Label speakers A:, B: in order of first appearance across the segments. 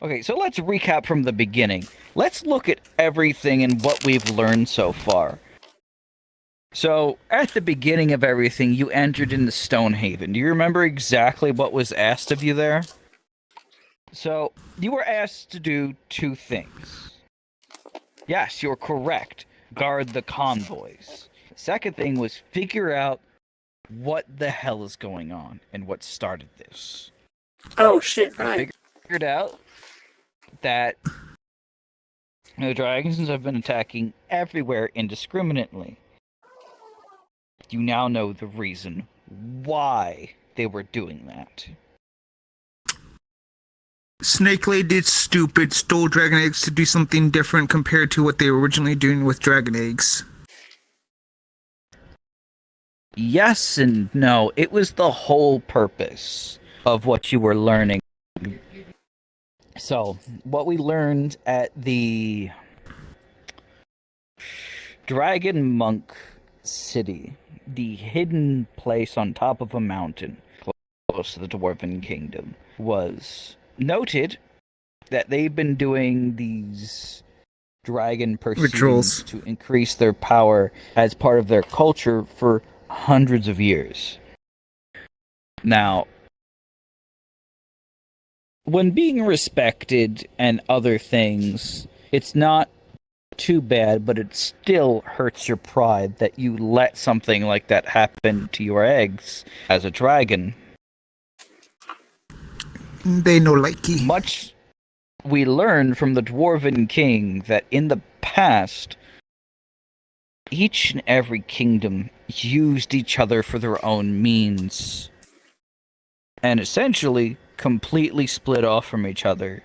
A: Okay, so let's recap from the beginning. Let's look at everything and what we've learned so far. So, at the beginning of everything, you entered into Stonehaven. Do you remember exactly what was asked of you there? So, you were asked to do two things. Yes, you're correct. Guard the convoys. The second thing was figure out what the hell is going on and what started this.
B: Oh, shit, right.
A: Figured out that the dragons have been attacking everywhere indiscriminately. You now know the reason why they were doing that.
C: Snake Lady did stupid, stole dragon eggs to do something different compared to what they were originally doing with dragon eggs.
A: Yes and no. It was the whole purpose of what you were learning. So, what we learned at the Dragon Monk City, the hidden place on top of a mountain close to the Dwarven Kingdom, was noted that they've been doing these dragon pursuits to increase their power as part of their culture for hundreds of years. Now, when being respected and other things, it's not too bad, but it still hurts your pride that you let something like that happen to your eggs as a dragon.
C: They no likey.
A: Much we learned from the Dwarven King that in the past, each and every kingdom used each other for their own means, and essentially completely split off from each other.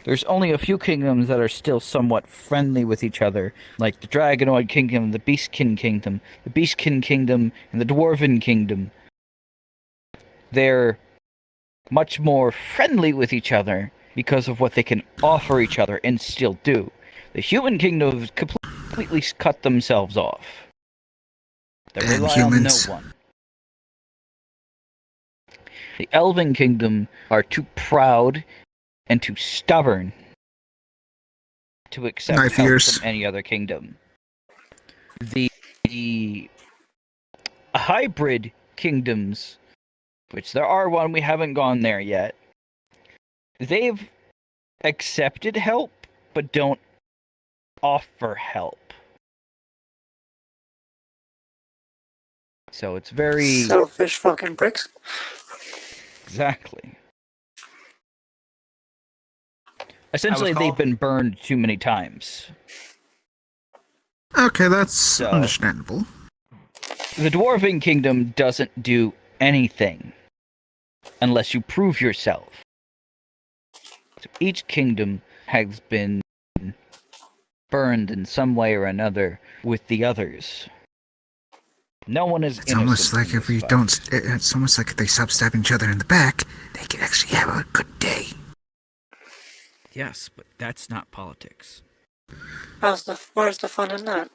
A: There's only a few kingdoms that are still somewhat friendly with each other, like the Dragonoid Kingdom, the Beastkin Kingdom, the Beastkin Kingdom, and the Dwarven Kingdom. They're much more friendly with each other because of what they can offer each other and still do. The Human Kingdom has completely cut themselves off. They rely on no one. The Elven Kingdom are too proud and too stubborn to accept help from any other kingdom. The hybrid kingdoms, which there are one, we haven't gone there yet, they've accepted help, but don't offer help. So it's very...
B: selfish fucking pricks.
A: Exactly. Essentially, they've been burned too many times.
C: Okay, that's understandable.
A: The Dwarven Kingdom doesn't do anything unless you prove yourself. So each kingdom has been burned in some way or another with the others. No one is innocent.
C: It's almost like if we don't... It's almost like if they stop stabbing each other in the back, they can actually have a good day.
A: Yes, but that's not politics.
B: Where's the fun in that?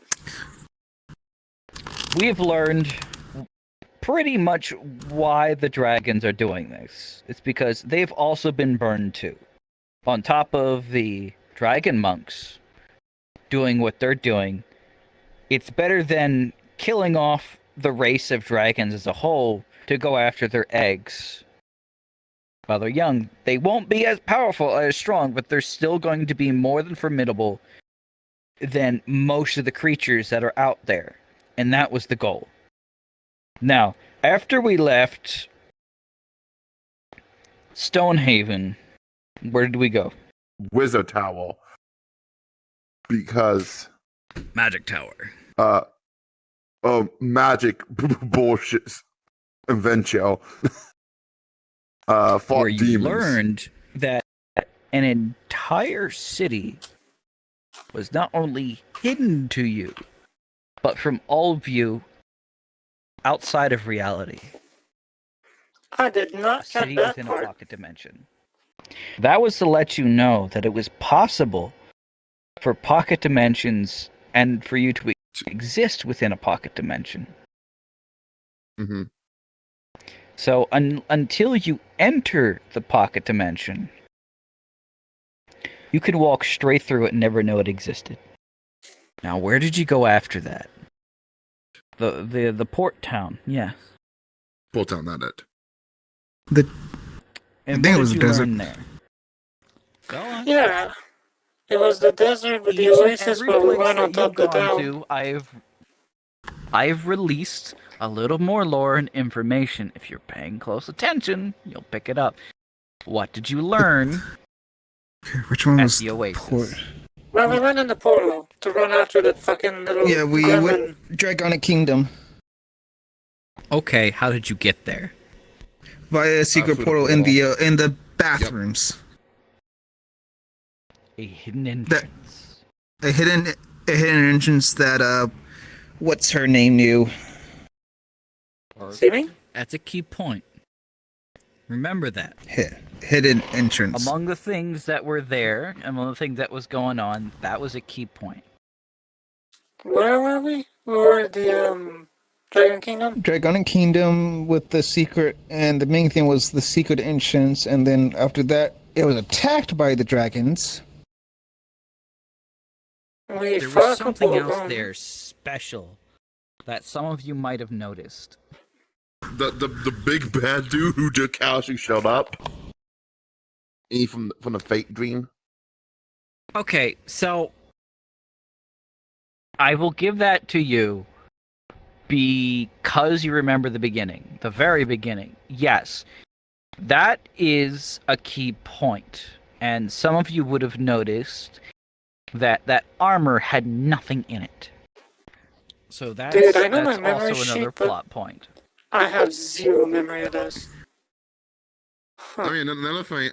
A: We've learned pretty much why the dragons are doing this. It's because they've also been burned too. On top of the dragon monks doing what they're doing, it's better than killing off the race of dragons as a whole to go after their eggs. While they're young, they won't be as powerful, as strong, but they're still going to be more than formidable than most of the creatures that are out there. And that was the goal. Now, after we left Stonehaven, where did we go?
D: Wizard Tower. Because...
A: Magic Tower.
D: Magic bullshit adventure. Fought
A: where you
D: demons.
A: Learned that an entire city was not only hidden to you, but from all view outside of reality.
B: I did not
A: get
B: that
A: within
B: part.
A: A pocket dimension. That was to let you know that it was possible for pocket dimensions and for you to exist within a pocket dimension.
D: Mm-hmm.
A: So until you enter the pocket dimension, you can walk straight through it and never know it existed. Now, where did you go after that? The port town, yes.
D: Pull down that it.
A: And
C: I think
A: what
C: it was
A: did
C: a
A: you
C: desert.
A: learn there? Go on.
B: Yeah. It was the desert with the
A: Each and
B: oasis
A: every
B: where we
A: place
B: went on
A: that
B: top
A: you've
B: of the
A: gone
B: town.
A: to, I've released a little more lore and information. If you're paying close attention, you'll pick it up. What did you learn
C: Which one
A: at
C: was
A: the Oasis?
C: port?
B: Well, we went in the portal to run after that fucking little
C: Yeah, we
B: gremlin.
C: went Dragonic Kingdom
A: Okay, how did you get there?
C: via a secret
D: through the
C: portal
D: portal.
C: in the bathrooms.
A: A hidden entrance.
C: A hidden entrance that what's her name knew.
B: See me?
A: That's a key point. Remember that.
C: Hidden entrance.
A: Among the things that were there, among the things that was going on, that was a key point.
B: Where were we? We were at the Dragon Kingdom.
C: Dragonic Kingdom with the secret, and the main thing was the secret entrance, and then after that, it was attacked by the dragons.
B: We
A: There
B: fought
A: was
B: a
A: something
B: couple of
A: else
B: them.
A: there special that some of you might have noticed.
D: The big bad dude who just casually showed up. He from the fake dream.
A: Okay, so I will give that to you because you remember the beginning, the very beginning. Yes, that is a key point, and some of you would have noticed that armor had nothing in it. So that's,
B: Dude, I know my
A: that's
B: memory
A: also
B: sheet,
A: another
B: but-
A: plot point.
B: I have zero memory of this. Huh.
D: I mean, none of I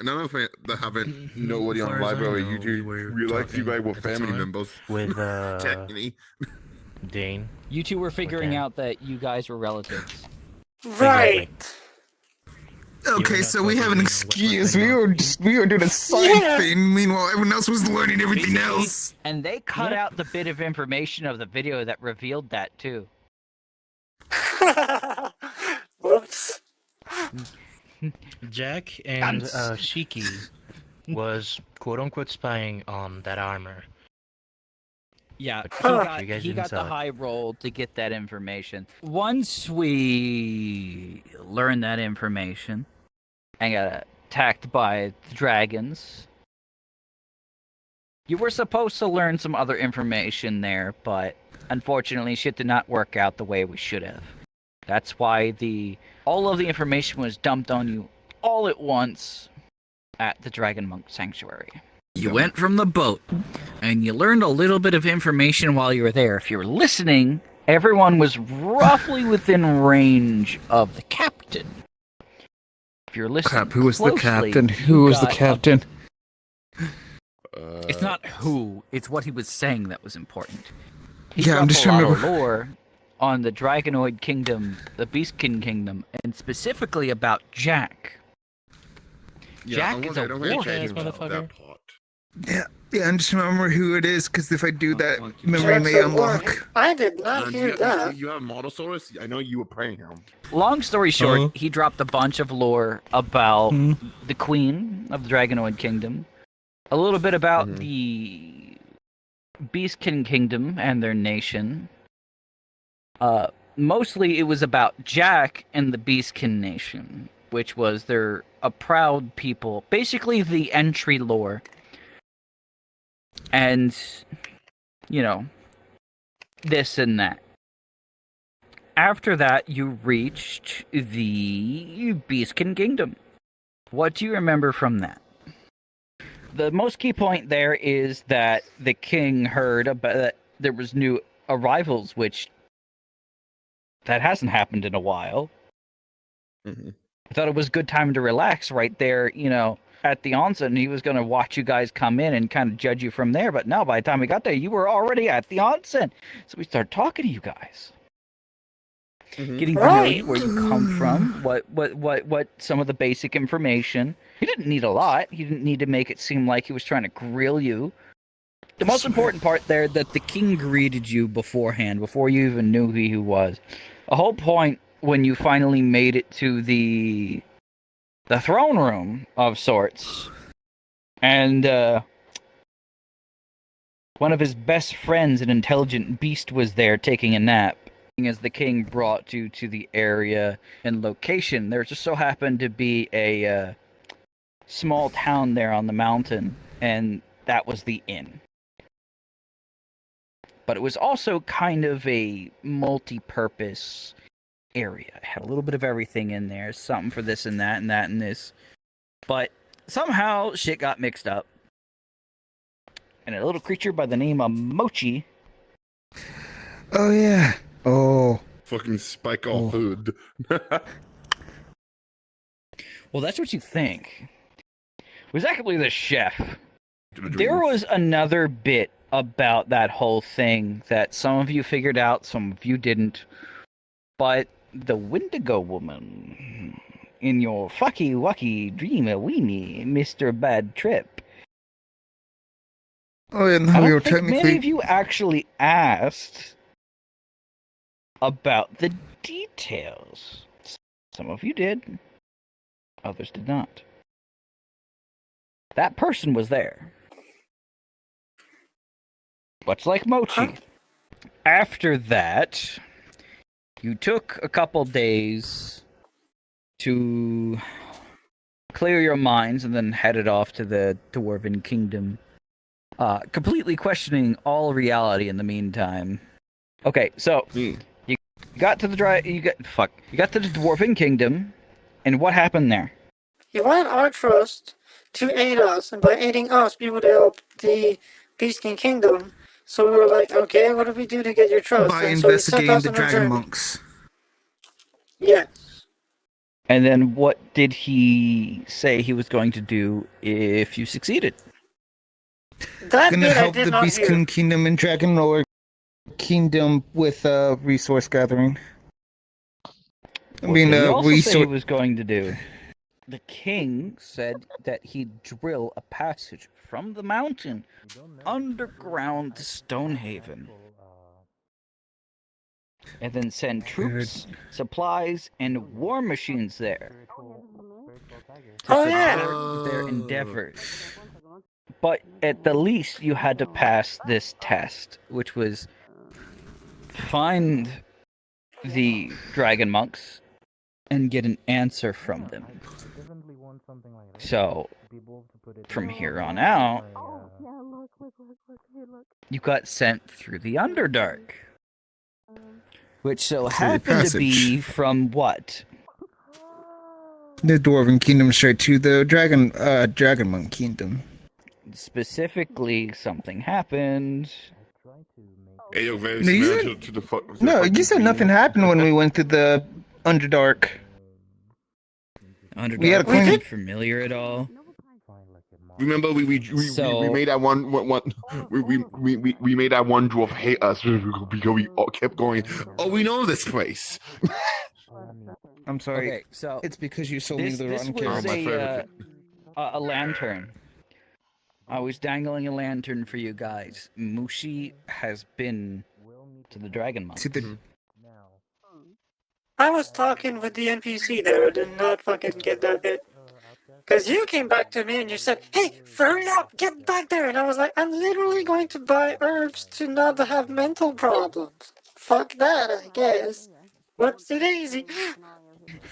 D: that haven't nobody
E: As
D: on
E: far as I
D: library.
E: know,
D: You
E: we
D: do
E: were
D: realize you
E: talking
D: guys were
E: at the
D: family
E: time.
D: members.
E: with
D: Technically.
E: Dane.
A: You two were figuring
E: Okay.
A: out that you guys were relatives.
B: Right.
C: Okay,
E: not
C: so we have an
E: talking
C: excuse.
E: what
C: We were doing a side
B: Yeah.
C: thing. Meanwhile, everyone else was learning everything
A: Basically-
C: else.
A: And they cut
E: Yep.
A: out the bit of information of the video that revealed that too.
B: Whoops.
E: Jack and
A: Guns.
E: Shiki was quote unquote spying on that armor.
A: Yeah,
B: Huh.
E: You guys
A: he
E: didn't
A: got the
E: sell it.
A: high roll to get that information. Once we learned that information and got attacked by the dragons, you were supposed to learn some other information there, but unfortunately shit did not work out the way we should have. That's why all of the information was dumped on you all at once at the Dragon Monk Sanctuary. You went from the boat, and you learned a little bit of information while you were there. If you were listening, everyone was roughly within range of the captain. If you're listening
C: Crap, who was the
A: closely,
C: captain?
A: you
C: Who was the
A: got a-
C: captain?
A: It's not who, it's what he was saying that was important. He
C: Yeah, I'm
A: dropped
C: just
A: a lot
C: trying to
A: of lore on the Dragonoid Kingdom, the Beastkin Kingdom, and specifically about Jack. Jack is a
E: warhead,
A: warhead.
E: motherfucker.
C: Yeah, and just remember who it is, because if I do that, memory
B: Jack's
C: may
B: a
C: unlock.
B: warhead. I did not hear that.
D: You have Motosaurus? I know you were praying him.
A: Long story short,
E: Huh?
A: he dropped a bunch of lore about
C: Hmm.
A: the Queen of the Dragonoid Kingdom, a little bit about
D: Mhm.
A: the Beastkin Kingdom and their nation. Mostly it was about Jack and the Beastkin Nation, which was they're a proud people, basically the entry lore. And, you know, this and that. After that, you reached the Beastkin Kingdom. What do you remember from that? The most key point there is that the king heard about that there was new arrivals, which that hasn't happened in a while.
D: Mhm.
A: I thought it was a good time to relax right there, you know, at the onsen. He was going to watch you guys come in and kind of judge you from there, but no, by the time we got there, you were already at the onsen. So we started talking to you guys.
D: Mhm.
A: Getting to know you, where you come from, what some of the basic information. He didn't need a lot. He didn't need to make it seem like he was trying to grill you. The most important part there, that the king greeted you beforehand, before you even knew who he was. The whole point when you finally made it to the throne room of sorts, and one of his best friends, an intelligent beast, was there taking a nap. As the king brought you to the area and location, there just so happened to be a small town there on the mountain, and that was the inn. But it was also kind of a multi-purpose area. It had a little bit of everything in there, something for this and that and that and this. But somehow shit got mixed up. And a little creature by the name of Mochi.
C: Oh yeah. Oh.
D: Fucking spike all food.
A: Well, that's what you think. It was actually the chef. There was another bit about that whole thing that some of you figured out, some of you didn't. But the Wendigo woman in your fucky wucky dream a weenie, Mr. Bad Trip.
C: Oh yeah,
A: I
C: no,
A: don't
C: we were
A: think many
C: technically.
A: of you actually asked about the details. Some of you did, others did not. That person was there. Much like Mochi.
B: Huh?
A: After that, you took a couple days to clear your minds and then headed off to the Dwarven Kingdom. Completely questioning all reality in the meantime. Okay, so you got to the you got to the Dwarven Kingdom, and what happened there?
B: You want our trust to aid us, and by aiding us, we would help the Beast King Kingdom. So we were like, okay, what do we do to get your trust?
C: By
B: And so he sent
C: investigating
B: us
C: the
B: on our
C: dragon
B: journey.
C: monks.
B: Yes.
A: And then what did he say he was going to do if you succeeded?
B: That
C: Gonna
B: bit I
C: help
B: did
C: the
B: not
C: Beast
B: hear.
C: King Kingdom and Dragon Lore Kingdom with resource gathering.
A: What did he also say he
C: resource.
A: was going to do? The king said that he'd drill a passage from the mountain underground to Stonehaven, and then send troops, supplies, and war machines there to
B: Oh, yeah.
A: support their endeavors. But at the least, you had to pass this test, which was find the dragon monks and get an answer from them. So, from here on out, you got sent through the Underdark, which so
C: Through the
A: happened to be
C: passage.
A: from what?
C: The Dwarven Kingdom straight to the Dragon Monk Kingdom.
A: Specifically, something happened.
D: Hey, yo, very
C: No, you
D: similar
C: said-
D: to the fuck.
C: No, you said nothing happened when we went to the Underdark.
A: Underdark
C: We had a
A: wasn't
B: claim-
A: familiar at all.
D: Remember, we made that one we made that one dwarf hate us because we all kept going. Oh, we know this place.
C: I'm sorry.
A: Okay, so
C: It's because you sold me
A: this
C: the rotten
A: was
C: carrot.
D: my favorite.
A: a lantern. I was dangling a lantern for you guys. Mushi has been to the Dragon Monk.
C: To the
B: I was talking with the NPC there. I did not fucking get that bit. Because you came back to me and you said, hey, hurry up, get back there. And I was like, I'm literally going to buy herbs to not have mental problems. Fuck that, I guess. Whoopsie daisy.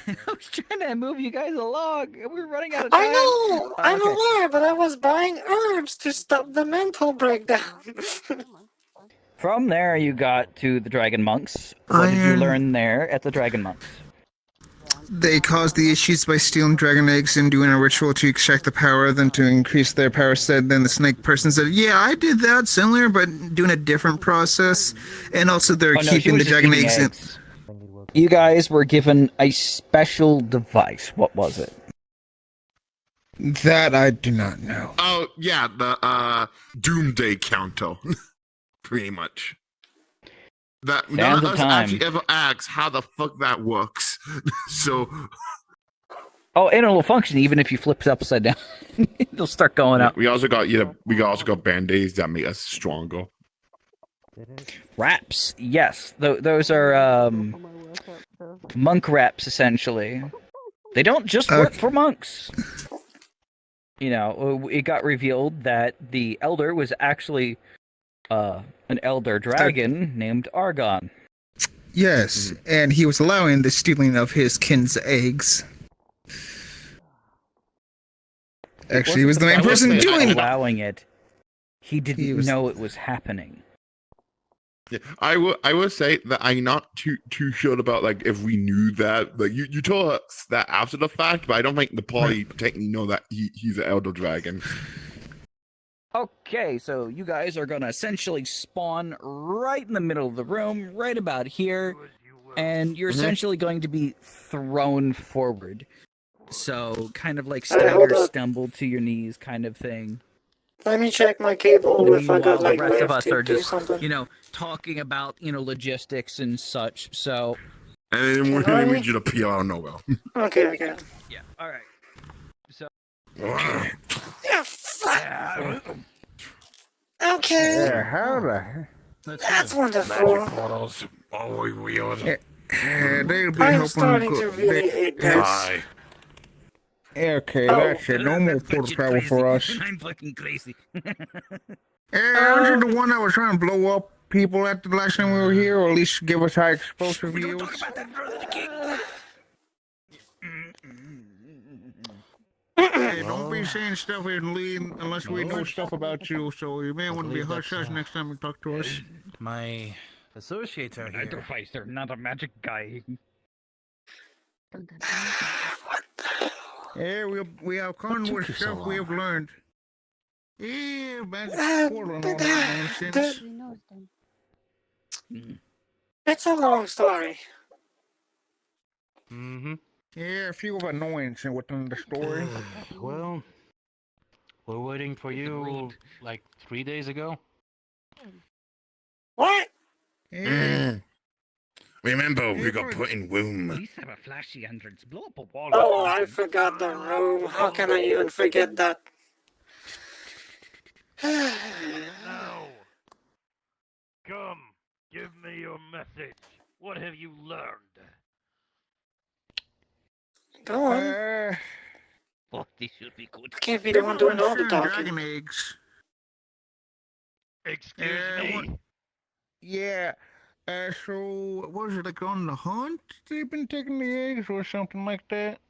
A: I was trying to move you guys along. We were running out of time.
B: I know, I'm
A: Okay.
B: aware, but I was buying herbs to stop the mental breakdown.
A: From there, you got to the Dragon Monks. What did you
C: Iron.
A: learn there at the Dragon Monks?
C: They caused the issues by stealing dragon eggs and doing a ritual to extract the power, then to increase their power said. Then the snake person said, yeah, I did that similar, but doing a different process. And also they're
A: Oh, no, she
C: keeping
A: was
C: the
A: just
C: dragon
A: eating
C: eggs in.
A: eggs. You guys were given a special device. What was it?
C: That I do not know.
D: Oh yeah, the Doomsday counter, pretty much. That none
A: Sands
D: of
A: of
D: us
A: time.
D: actually ever asked how the fuck that works. So
A: Oh, and it'll function even if you flip it upside down. It'll start going up.
D: we also got band-aids that make us stronger.
A: Wraps, yes. Those are monk reps, essentially. They don't just work for monks. You know, it got revealed that the elder was actually an elder dragon named Argon.
C: Yes, and he was allowing the stealing of his kin's eggs. Actually, he was the main person doing it.
A: Allowing it. He didn't know it was happening.
D: Yeah, I will say that I'm not too sure about like if we knew that. Like you told us that after the fact, but I don't think the party technically know that he's an elder dragon.
A: Okay, so you guys are gonna essentially spawn right in the middle of the room, right about here, and you're essentially going to be thrown forward. So kind of like stagger, stumble to your knees, kind of thing.
B: Let me check my cable if I got like
A: the rest of
B: left
A: us
B: to
A: are
B: do
A: just,
B: something.
A: you know, talking about, you know, logistics and such. So
D: And then we're gonna need you to pee out of nowhere.
B: Okay.
A: yeah, all right. So
B: Yeah, fuck. Okay.
C: How the
B: That's wonderful.
D: Bottles. Oh, we are.
C: they'll be
B: I'm
C: helping
B: starting to really hate this.
D: Hi.
C: Okay, that's it. No more portal travel for us.
A: I'm fucking crazy.
C: Aren't you the one that was trying to blow up people at the last time we were here, or at least give us high explosive yields? Hey, don't be saying stuff and leave unless we know stuff about you, so you may want to be hush-hush next time you talk to us.
E: My associates are here.
A: Advisor, not a magic guy.
C: Yeah, we have come with stuff we have learned. Yeah, magic portal and all that nonsense.
B: It's a long story.
E: Mm-hmm.
C: Yeah, a few of annoyance within the story.
E: Well, we're waiting for you like 3 days ago.
B: What?
C: Yeah.
D: Remember, we got put in womb.
A: Please have a flashy entrance. Blow up a wall.
B: Oh, I forgot the room. How can I even forget that?
F: Now, come, give me your message. What have you learned?
B: Go on.
A: Oh, this should be good.
B: I can't be the one doing all the talking.
C: Dragon eggs.
F: Excuse me?
C: Yeah. So, what was it, like on the hunt? They've been taking the eggs or something like that?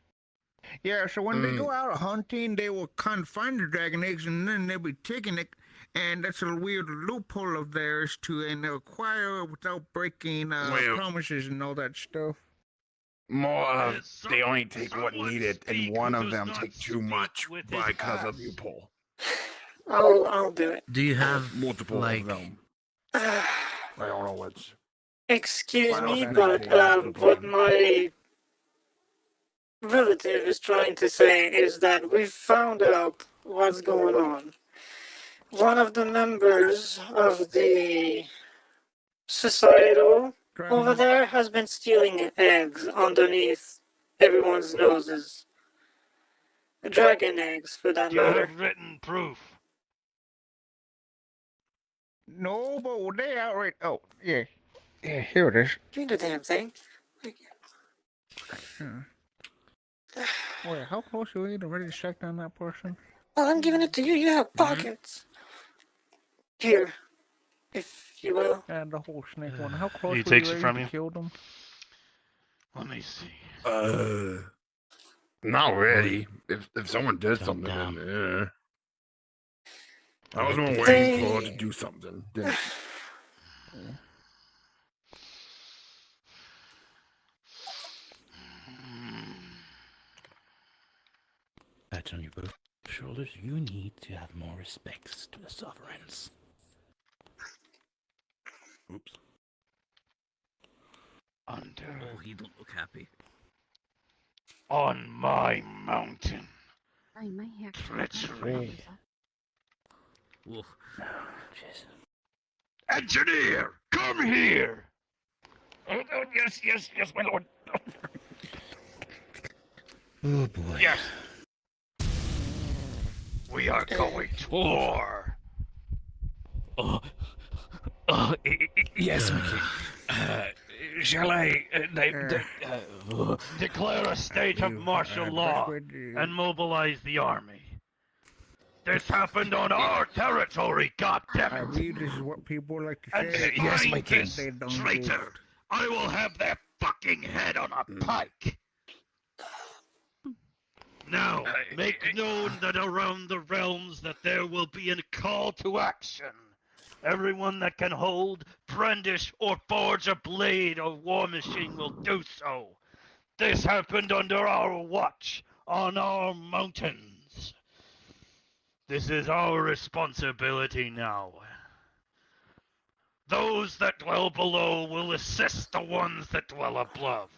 C: Yeah, so when they go out hunting, they will kind of find the dragon eggs and then they'll be taking it. And that's a weird loophole of theirs to acquire without breaking promises and all that stuff.
D: More of they only take what needed, and one of them take too much because of you, Paul.
B: I'll do it.
E: Do you have
D: Multiple
E: like
D: of them. I don't know what's.
B: Excuse me, but what my relative is trying to say is that we found out what's going on. One of the members of the societal over there has been stealing eggs underneath everyone's noses. Dragon eggs, for that
F: Do you
B: matter.
F: have written proof?
C: No, but they outright. Oh, yeah. Yeah, here it is.
B: Do the damn thing.
C: Wait, how close are we to ready to strike down that person?
B: Well, I'm giving it to you. You have pockets. Here, if you will.
C: And the whole snake one. How close
F: He
C: were
F: takes
C: you
F: it
C: ready
F: from
C: to
F: you?
C: kill them?
F: Let me see.
D: Not really. If someone did
E: Calm
D: something,
E: down.
D: then, I was more waiting for her to do something. Then.
E: Patch on your both shoulders. You need to have more respects to the sovereigns.
D: Oops.
F: Under
A: Oh, he don't look happy.
F: on my mountain.
G: Ay, my hair.
F: Treachery.
A: Ooh.
E: Jeez.
F: Engineer, come here.
A: Oh, yes, my lord.
E: Oh boy.
F: Yes. We are going to war.
A: Yes, my king. Shall I?
F: Declare a state of martial law and mobilize the army. This happened on our territory,
G: I
F: goddammit!
G: believe this is what people like to
F: And
G: say.
A: Yes, my
F: find
A: king.
F: this
G: They don't
F: traitor!
G: vote.
F: I will have their fucking head on a pike! Now, make known that around the realms that there will be a call to action. Everyone that can hold, brandish, or forge a blade or war machine will do so. This happened under our watch, on our mountains. This is our responsibility now. Those that dwell below will assist the ones that dwell above.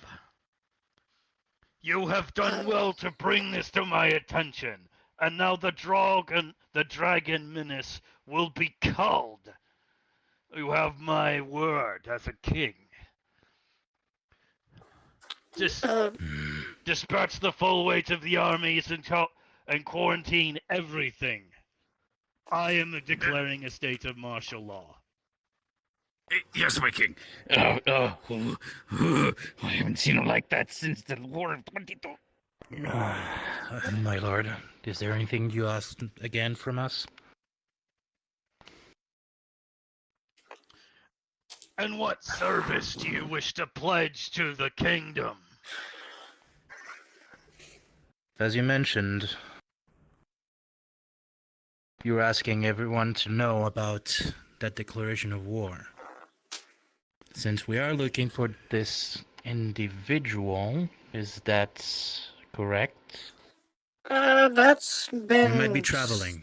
F: You have done well to bring this to my attention, and now the dragon menace will be culled. You have my word as a king. Dispatch the full weight of the armies and quarantine everything. I am declaring a state of martial law.
A: Yes, my king. I haven't seen him like that since the War of 22.
E: My lord, is there anything you asked again from us?
F: And what service do you wish to pledge to the kingdom?
E: As you mentioned, you were asking everyone to know about that declaration of war. Since we are looking for this individual, is that correct?
B: That's been...
E: We might be traveling.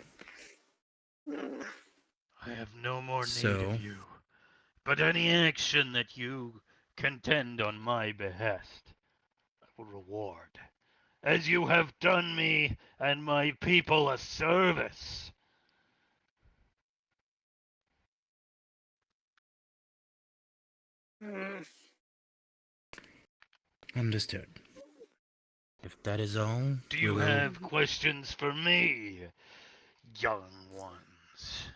F: I have no more need
E: So-
F: of you, but any action that you contend on my behest, I will reward, as you have done me and my people a service.
B: Mm,
E: Understood. If that is all,
F: Do
E: we
F: you
E: will-
F: have questions for me, young ones?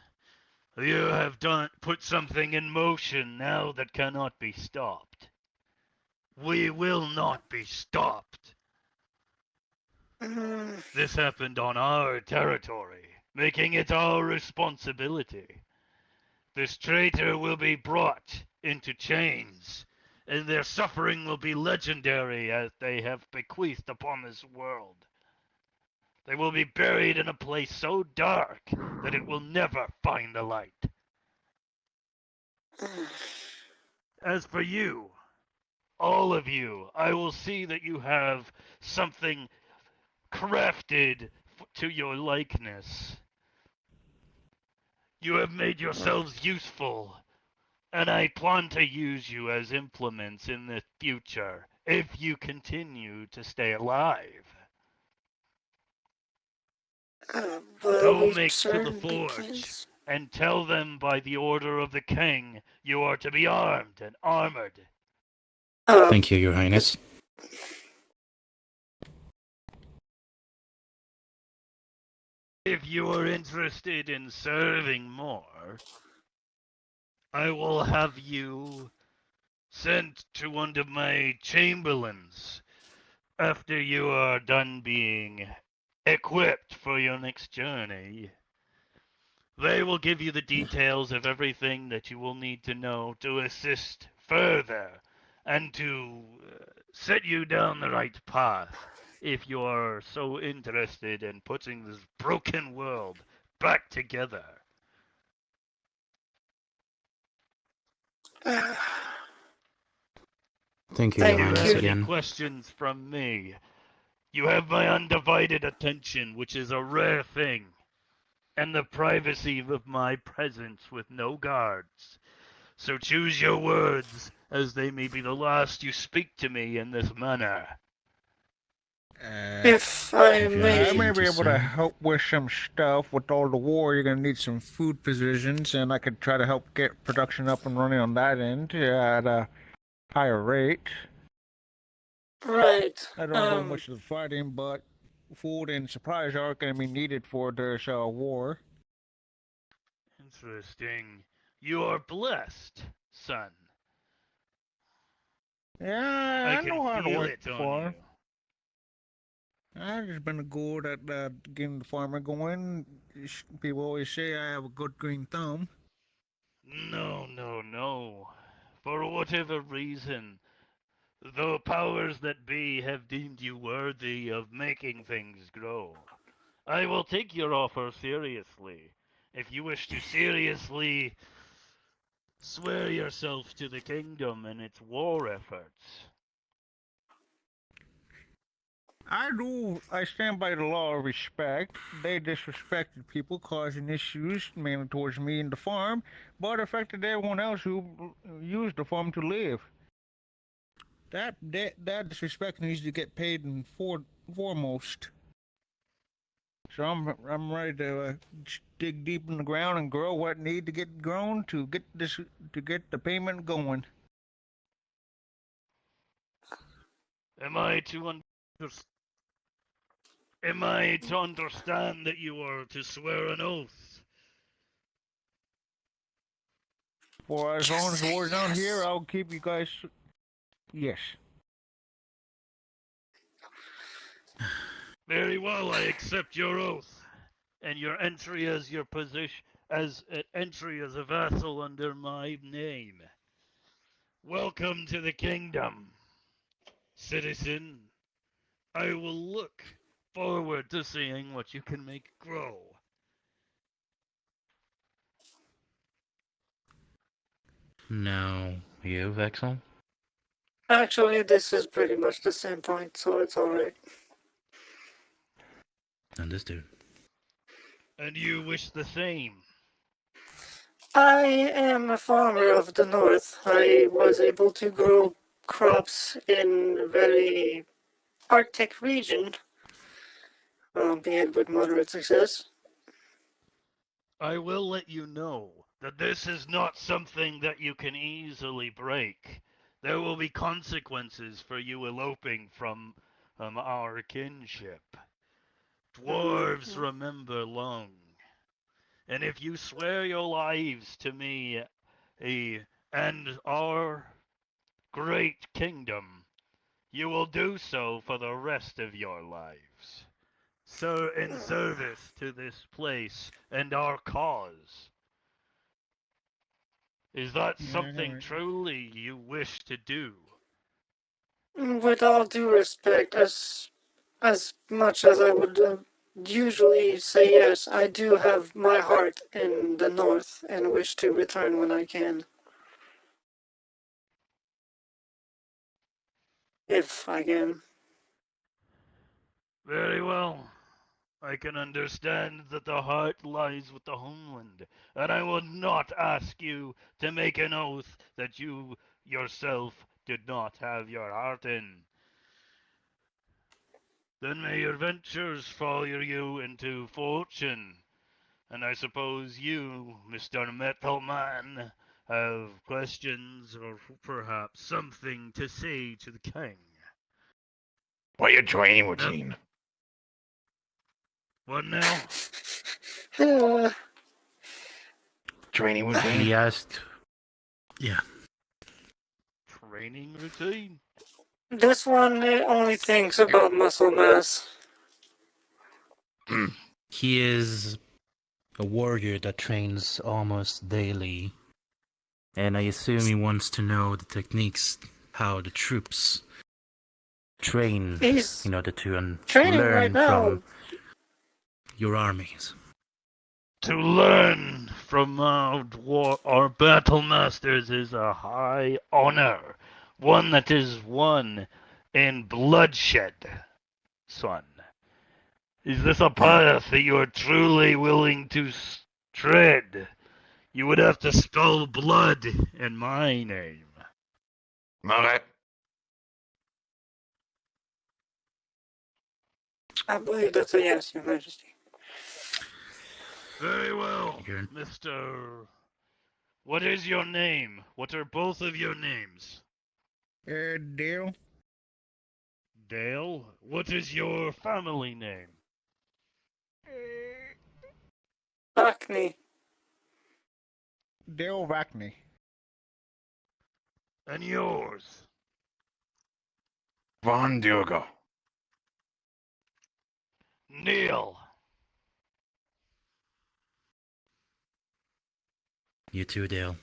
F: You have put something in motion now that cannot be stopped. We will not be stopped.
B: mm,
F: This happened on our territory, making it our responsibility. This traitor will be brought into chains, and their suffering will be legendary as they have bequeathed upon this world. They will be buried in a place so dark that it will never find the light. As for you, all of you, I will see that you have something crafted to your likeness. You have made yourselves useful, and I plan to use you as implements in the future if you continue to stay alive. Go
B: will
F: make to the
B: certainly
F: forge,
B: please.
F: and tell them by the order of the king you are to be armed and armored.
E: Thank you, Your Highness.
F: If you are interested in serving more, I will have you sent to one of my chamberlains after you are done being equipped for your next journey. They will give you the details of everything that you will need to know to assist further and to set you down the right path if you are so interested in putting this broken world back together.
E: Thank you,
B: Thank
E: Your
F: Do you
E: Highness,
F: have any
E: again.
F: questions from me? You have my undivided attention, which is a rare thing, and the privacy of my presence with no guards. So choose your words, as they may be the last you speak to me in this manner.
B: If I
E: If you
B: may...
E: have
C: I may be
E: to
C: able to
E: say.
C: help with some stuff. With all the war, you're gonna need some food positions, and I could try to help get production up and running on that end at a higher rate.
B: Right.
C: I don't know much of the fighting, but food and supplies are gonna be needed for this war.
F: Interesting. You are blessed, son.
G: Yeah, I
F: can
G: know how to
F: feel
G: work
F: it
G: the
F: on
G: farm.
F: you.
G: I've just been good at getting the farmer going. People always say I have a good green thumb.
F: No, no, no. For whatever reason, the powers that be have deemed you worthy of making things grow. I will take your offer seriously. If you wish to seriously swear yourself to the kingdom and its war efforts.
G: I do. I stand by the law of respect. They disrespected people, causing issues mainly towards me and the farm, but affected everyone else who used the farm to live. That disrespect needs to get paid in foremost. So I'm ready to dig deep in the ground and grow what need to get grown to get the payment going.
F: Am I to Am I to understand that you are to swear an oath?
G: For as
B: Just
G: long as
B: say
G: we're down here,
B: yes.
G: I'll keep you guys. Yes.
F: Very well, I accept your oath and your entry as your position as an entry as a vassal under my name. Welcome to the kingdom, citizen. I will look forward to seeing what you can make grow.
E: Now, you, Vex'el?
B: Actually, this is pretty much the same point, so it's alright.
E: Understood.
F: And you wish the same.
B: I am a farmer of the north. I was able to grow crops in a very Arctic region, albeit with moderate success.
F: I will let you know that this is not something that you can easily break. There will be consequences for you eloping from our kinship. Dwarves remember long. And if you swear your lives to me and our great kingdom, you will do so for the rest of your lives. So, in service to this place and our cause, is that
G: Yeah, I
F: something
G: know.
F: truly you wish to do?
B: With all due respect, as much as I would usually say yes, I do have my heart in the north and wish to return when I can, if I can.
F: Very well. I can understand that the heart lies with the homeland, and I will not ask you to make an oath that you yourself did not have your heart in. Then may your ventures follow you into fortune, and I suppose you, Mr. Metalman, have questions or perhaps something to say to the king.
H: What your training
F: No.
H: routine?
F: What now?
H: Training routine?
E: He asked. Yeah.
F: Training routine?
B: This one only thinks about muscle mass.
E: He is a warrior that trains almost daily. And I assume he wants to know the techniques, how the troops train
B: He's
E: in order to
B: training right
E: learn
B: now.
E: from your armies.
F: To learn from our battle masters is a high honor, one that is won in bloodshed, son. Is this a path that you are truly willing to tread? You would have to spill blood in my name.
H: Alright.
B: I believe that's a yes, Your Majesty.
F: Very well,
E: You're
F: Mr. What is your name? What are both of your names?
G: Dale.
F: Dale? What is your family name?
B: Vak'ny.
G: Dale Vakny.
F: And yours?
H: Von Diogo.
F: Neil.
E: You too, Dale.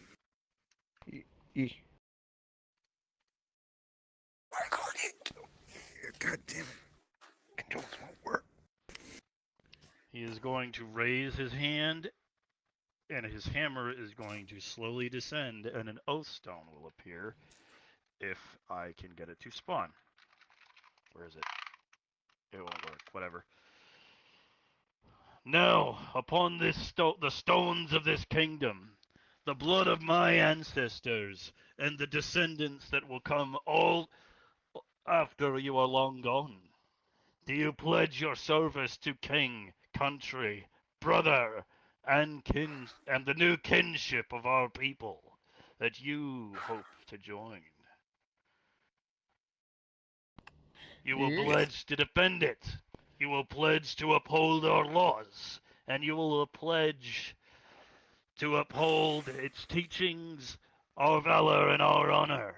C: God damn it. Controls won't work.
F: He is going to raise his hand, and his hammer is going to slowly descend, and an oath stone will appear if I can get it to spawn. Where is it? It won't work. Whatever. Now, upon this the stones of this kingdom, the blood of my ancestors, and the descendants that will come all after you are long gone, do you pledge your service to king, country, brother, and the new kinship of our people that you hope to join? You will pledge to defend it. You will pledge to uphold our laws, and you will pledge to uphold its teachings, our valor, and our honor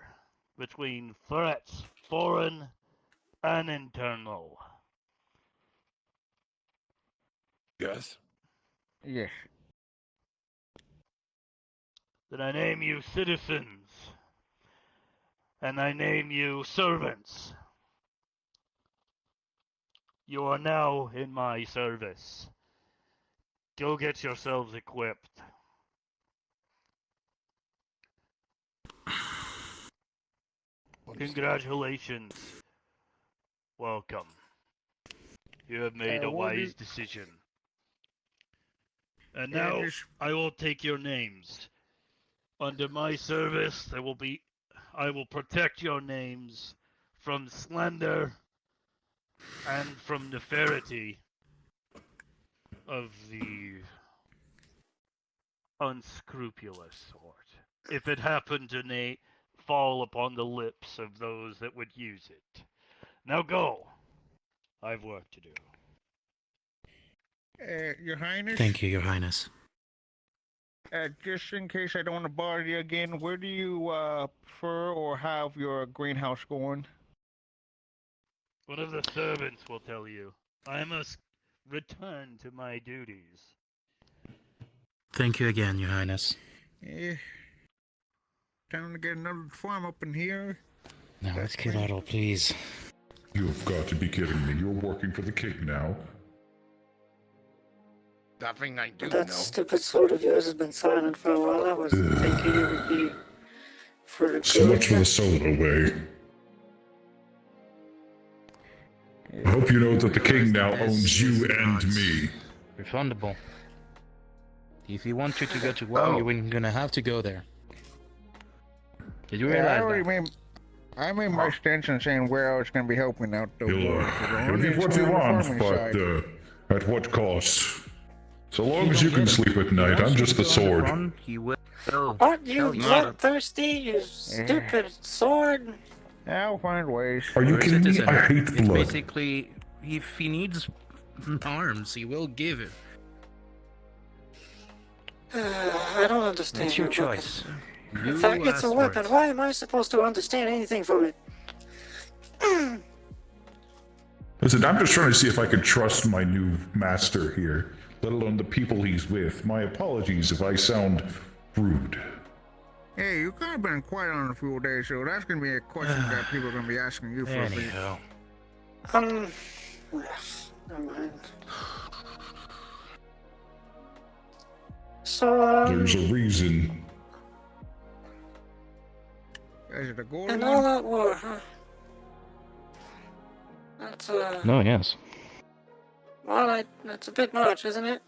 F: between threats, foreign and internal.
H: Yes.
G: Yes.
F: Then I name you citizens, and I name you servants. You are now in my service. Go get yourselves equipped. Congratulations. Welcome. You have made a wise decision. And now I will take your names. Under my service, I will protect your names from slander and from nefarity of the unscrupulous sort, if it happened to fall upon the lips of those that would use it. Now go. I've work to do.
G: Your Highness?
E: Thank you, Your Highness.
G: Just in case I don't want to bother you again, where do you prefer or have your greenhouse going?
F: One of the servants will tell you. I must return to my duties.
E: Thank you again, Your Highness.
G: Time to get another farm up in here.
E: Now let's get out, please.
I: You've got to be kidding me. You're working for the king now.
H: That thing I do
B: That
H: know.
B: stupid sword of yours has been silent for a while. I was thinking it would be for the
I: So
B: good.
I: much for the solo way. I hope you know that the king now owns you and me.
E: Refundable. If you want you to go to war, you're gonna have to go there. Did you realize that?
G: I made my stance in saying where I was going to be helping out those
I: He'll give what he wants, but at what cost? So long as you can sleep at night, I'm just the sword.
E: He will.
B: Aren't you bloodthirsty, you stupid sword?
G: I'll find ways.
I: Are you kidding me? I hate
E: It's
I: blood.
E: basically, if he needs arms, he will give it.
B: I don't understand.
E: It's your
B: weapon.
E: choice.
B: In fact, it's a weapon. Why am I supposed to understand anything from it?
I: Listen, I'm just trying to see if I can trust my new master here, let alone the people he's with. My apologies if I sound rude.
G: Hey, you've kind of been quiet on a few days, so that's going to be a question that people are going to be asking you for a bit.
E: Anyhow.
B: Never mind. So,
I: There's a reason.
G: Is it a gold
B: and
G: one?
B: all that war, huh? That's,
E: No, yes.
B: well, that's a bit much, isn't it?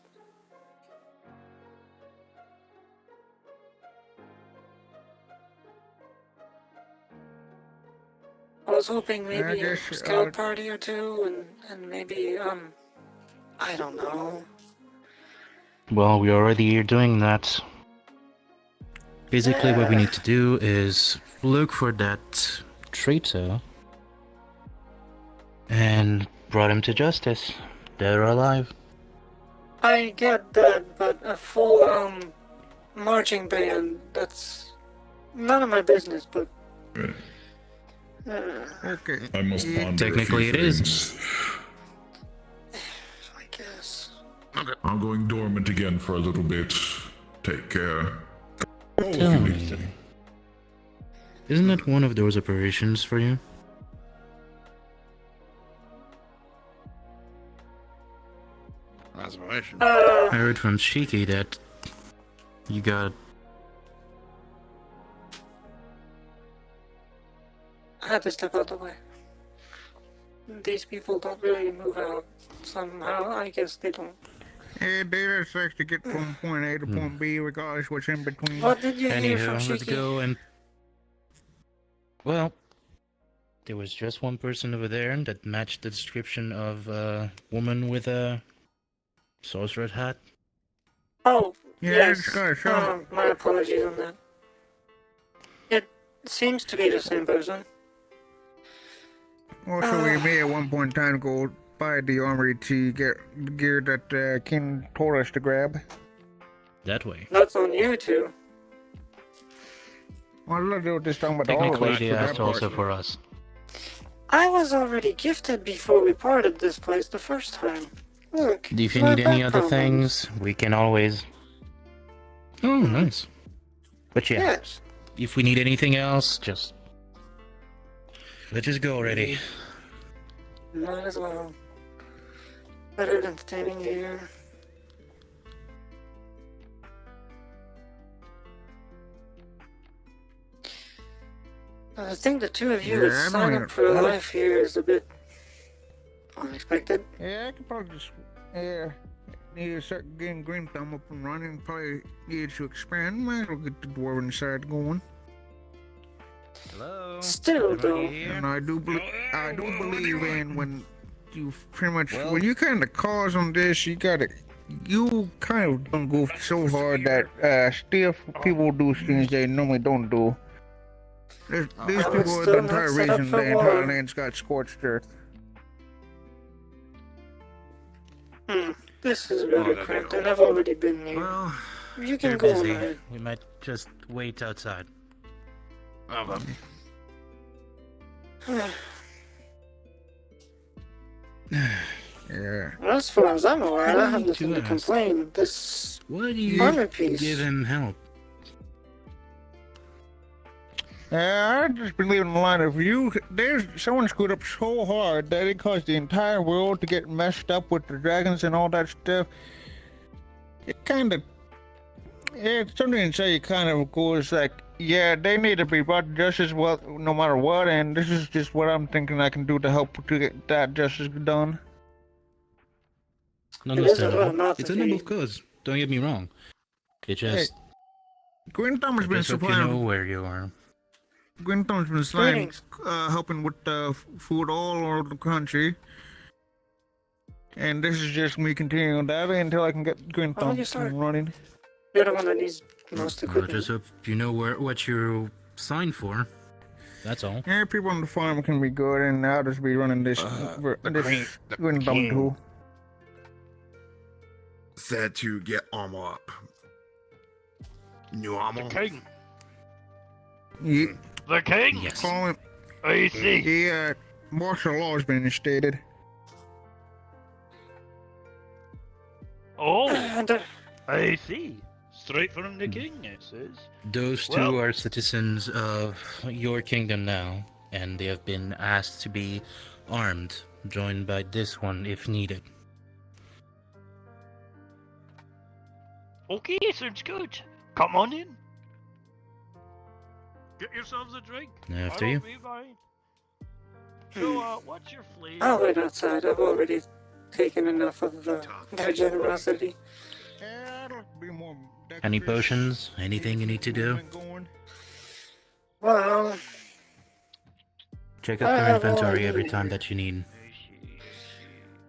B: I was hoping maybe a scout party or two, and maybe, I don't know.
E: Well, we already are doing that. Basically, what we need to do is look for that traitor and brought him to justice, dead or alive.
B: I get that, but a full, marching band, that's none of my business, but
C: Okay.
I: I must ponder
E: Technically
I: a few
E: it is.
I: things.
B: I guess.
I: I'm going dormant again for a little bit. Take care. Oh,
E: Tell
I: you
E: me, isn't that one of those operations for you?
H: Aspiration.
E: I heard from Shiki that you got...
B: I had to step out the way. These people don't really move out. Somehow, I guess they don't.
G: Yeah, they just like to get from point A to point B, regardless what's in between.
B: What did you hear from
E: Anywho, let's
B: Shiki?
E: go and... Well, there was just one person over there that matched the description of a woman with a sorcerer hat.
B: Oh,
G: Yeah,
B: yes.
G: it's got a show.
B: My apologies on that. It seems to be the same person.
G: Also, we may at one point in time go by the armory to get the gear that King told us to grab.
E: That way.
B: That's on you two.
G: Well, let's do this talking about all of
E: Technically,
G: us
E: they
G: for that
E: asked also
G: part.
E: for us.
B: I was already gifted before we parted this place the first time. Look.
E: If you
B: my
E: need any other
B: background is-
E: things, we can always... Oh, nice. But yeah,
B: Yes.
E: if we need anything else, just... Let's just go already.
B: Might as well. Better than standing here. I think the two of you would
G: Yeah, I
B: sign
G: know
B: up for
G: you-
B: life here is a bit unexpected.
G: Yeah, I could probably just, need to start getting Green Thumb up and running. Probably need to expand. Might as well get the dwarven side going.
E: Hello?
B: Still, though,
G: And I do believe in when you pretty much, when you kind of cause on this, you kind of don't go so hard that stiff people do things they normally don't do. These
B: I would
G: people are
B: still
G: the
B: not
G: entire
B: set up
G: reason
B: for
G: the entire
B: war.
G: land's got scorched earth.
B: This is really cramped, and I've already been here.
E: Well,
B: You can
E: they're
B: go on
E: busy.
B: ahead.
E: We might just wait outside.
G: Yeah.
B: As far as I'm aware, I have
E: need
B: nothing
E: to
B: to
E: ask.
B: complain. This
E: Why do you
B: armor piece.
E: give him help?
G: I just believe in the line of someone screwed up so hard that it caused the entire world to get messed up with the dragons and all that stuff. Something inside you kind of goes like, yeah, they need to be brought to justice well, no matter what, and this is just what I'm thinking I can do to help to get that justice done.
E: Understandable. It's a noble cause. Don't get me wrong. It just...
G: Green Thumb has been
E: just hope you
G: supplying.
E: know where you are.
G: Green Thumb's been supplying,
B: Greetings.
G: helping with food all over the country. And this is just me continuing that until I can get Green
B: How
G: Thumb
B: you start?
G: running.
B: You're the one that needs most
E: Well,
B: equipment.
E: just hope you know what you signed for. That's all.
G: Yeah, people on the farm can be good, and I'll just be running this, this Green Thumb too.
H: Said to get armor up. New
F: The
H: armor?
F: king.
G: Yeah,
F: The king.
E: Yes.
G: call him.
F: I see.
G: Yeah, martial law has been instated.
F: Oh,
B: And,
F: I see. Straight from the king, it says.
E: Those two
F: Well-
E: are citizens of your kingdom now, and they have been asked to be armed, joined by this one if needed.
F: Okay, sounds good. Come on in. Get yourselves a drink.
E: After
F: I'll
E: you.
F: be fine. So, what's your flavor?
B: I'll wait outside. I've already taken enough of their generosity.
G: Yeah, I'll be more
E: Any
G: dexterous.
E: potions? Anything you need to do?
G: Going.
B: Well,
E: Check
B: I
E: up your
B: have all
E: inventory
B: I
E: every
B: need.
E: time that you need.
F: I see.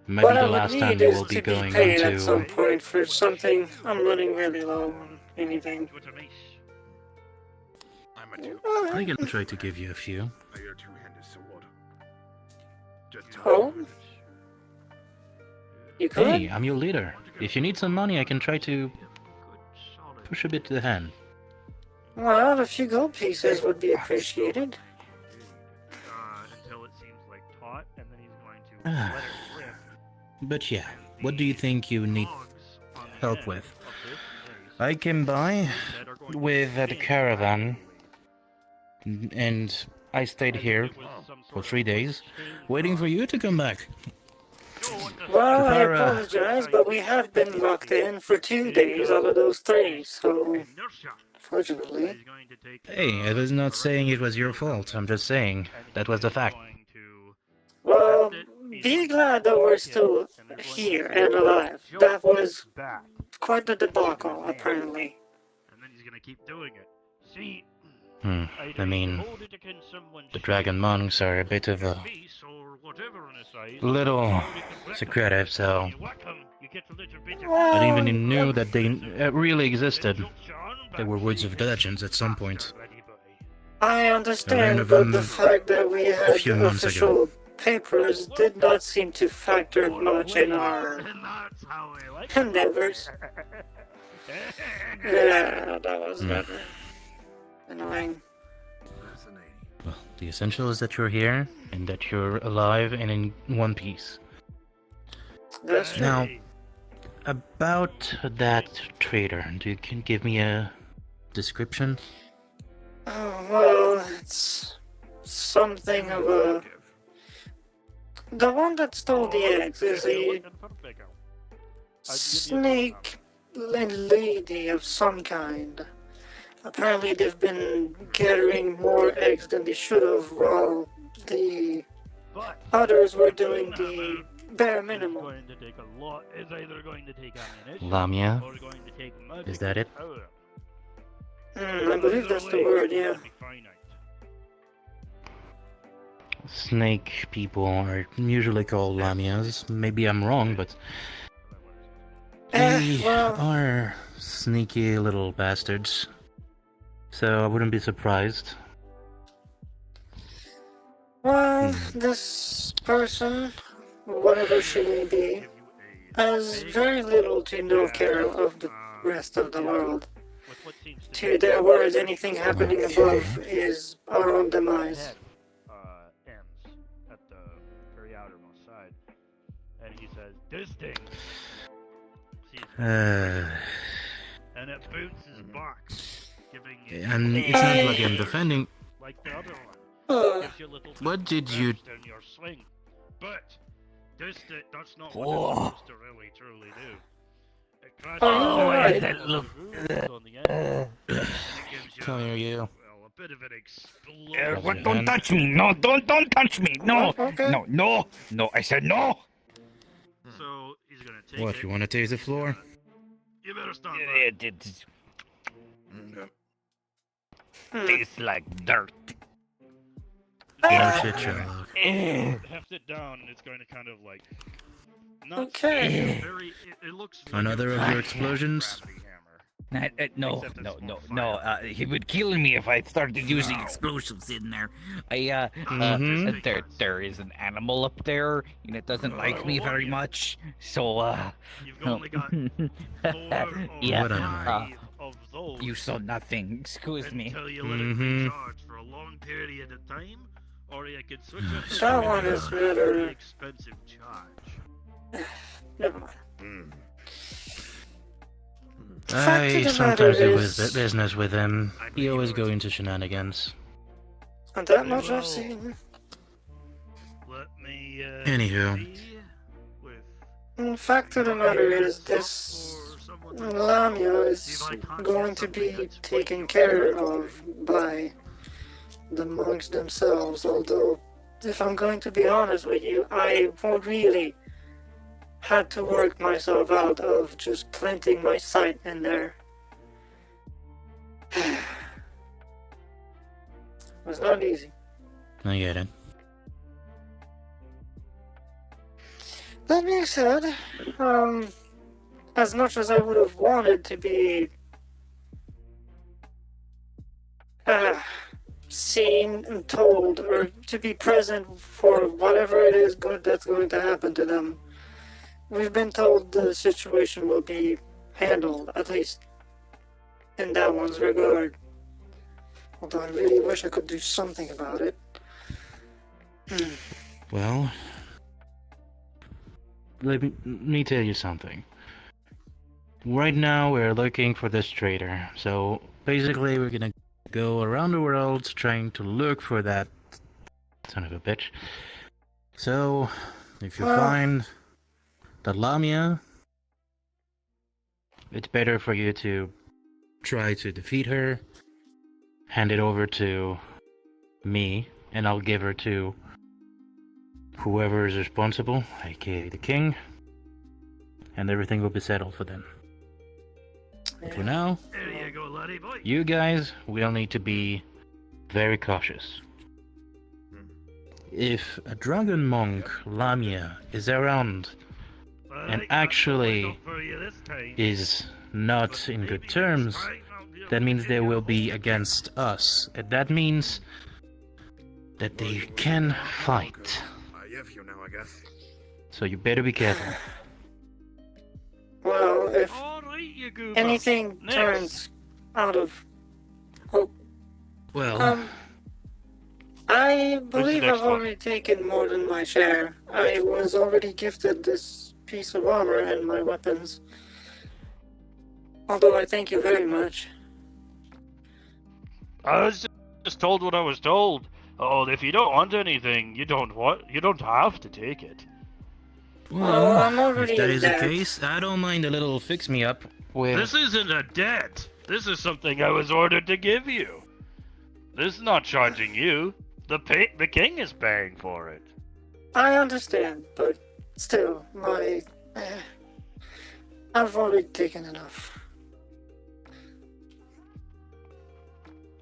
E: Maybe
B: what I
E: the
B: would
E: last time
B: need
E: you
B: is
E: will be
B: to be
E: going
B: paid at some
E: into...
B: point for something. I'm running really low on anything.
F: What a mace.
H: I'm a two.
E: I can try to give you a few.
H: I got a two-handed sword. Just
B: Oh? You could?
E: Hey, I'm your leader. If you need some money, I can try to
F: Good, solid.
E: push a bit to the hand.
B: Well, a few gold pieces would be appreciated.
E: But yeah, what do you think you need help with? I came by with a caravan, and I stayed here for 3 days, waiting for you to come back.
B: Well, I
E: Kafara,
B: apologize, but we have been locked in for 2 days out of those 3, so fortunately.
E: hey, I was not saying it was your fault. I'm just saying that was the fact.
B: Well, be glad that we're still here and alive. That was quite the debacle, apparently.
F: And then he's gonna keep doing it. See,
E: I mean, the dragon monks are a bit of a little secretive, so I didn't even know that they really existed. They were woods of legends at some point.
B: I
E: I
B: understand,
E: learned of
B: but
E: them
B: the fact that we
E: a
B: had
E: few months
B: official papers did not seem to factor much in our endeavors. Yeah, that was annoying.
E: Well, the essential is that you're here, and that you're alive and in one piece.
B: That's true.
E: Now, about that trader, you can give me a description?
B: Oh, well, it's something of a... The one that stole the eggs is a snake lady of some kind. Apparently they've been gathering more eggs than they should have, while the others were doing the bare minimum.
E: Lamia? Is that it?
B: I believe that's the word, yeah.
E: Snake people are usually called lamias. Maybe I'm wrong, but they
B: well,
E: are sneaky little bastards. So I wouldn't be surprised.
B: well, this person, whatever she may be, has very little to no care of the rest of the world. To their words, anything happening above is our own demise.
F: Ends at the very outermost side, and he says, "This thing." And it boots his box, giving it
E: And it's not like I'm defending.
F: like the other one. Gives you a little
E: What did you...
F: boost in your swing, but that's not what it's supposed to really truly do. It crashes
B: right.
F: on the end, and it gives you
E: Come here, you.
F: well, a bit of an explosion.
A: What? Don't touch me! No, don't touch me! No,
B: Okay.
A: no! I said no!
F: So he's gonna take
E: What,
F: it.
E: you want to taste the floor?
F: You better stop.
A: It tastes like dirt.
E: No shit, Sherlock.
F: Heft it down, and it's going to kind of like. Not
B: Okay.
F: very, it looks. Like
E: Another
F: a
E: of your explosions?
F: gravity hammer.
A: No.
F: Except it's more fire.
A: He would kill me if I started using explosives in there. There is an animal up there, and it doesn't like me very much. So,
F: You've only got 4 or
A: Yeah,
F: 5 of those.
A: you saw nothing. Excuse me.
F: Until you let it recharge for a long period of time, or you could switch it to
B: That one is
F: a very
B: rather...
F: expensive charge.
B: Never mind.
E: I sometimes do business with him. He always go into shenanigans.
B: And that much I've seen.
F: Let me.
E: Anywho.
F: see with
B: The fact of the matter is, this Lamia is going to be taken care of by the monks themselves, although, if I'm going to be honest with you, I really had to work myself out of just planting my sight in there. It was not easy.
E: I get it.
B: That being said, as much as I would have wanted to be seen and told, or to be present for whatever it is good that's going to happen to them, we've been told the situation will be handled, at least in that one's regard. Although I really wish I could do something about it.
E: Well, let me tell you something. Right now, we're looking for this traitor. So basically, we're gonna go around the world trying to look for that son of a bitch. So, if you find the Lamia, it's better for you to try to defeat her, hand it over to me, and I'll give her to whoever is responsible, aka the king, and everything will be settled for them. But for now,
F: There you go, laddie boy.
E: you guys will need to be very cautious. If a dragon monk, Lamia, is around and actually is not in good terms, that means they will be against us. And that means that they can fight. So you better be careful.
B: Well, if
F: Alright, you goober.
B: anything
F: Next.
B: turns out of hope,
E: Well,
B: I believe
F: next
B: I've
F: one?
B: already taken more than my share. I was already gifted this piece of armor and my weapons. Although I thank you very much.
F: I was just told what I was told. Oh, if you don't want anything, you don't have to take it.
B: Well, I'm
E: if
B: already
E: that
B: in
E: is the
B: debt.
E: case, I don't mind a little fix-me-up with...
F: This isn't a debt. This is something I was ordered to give you. This is not charging you. The king is paying for it.
B: I understand, but still, I've already taken enough.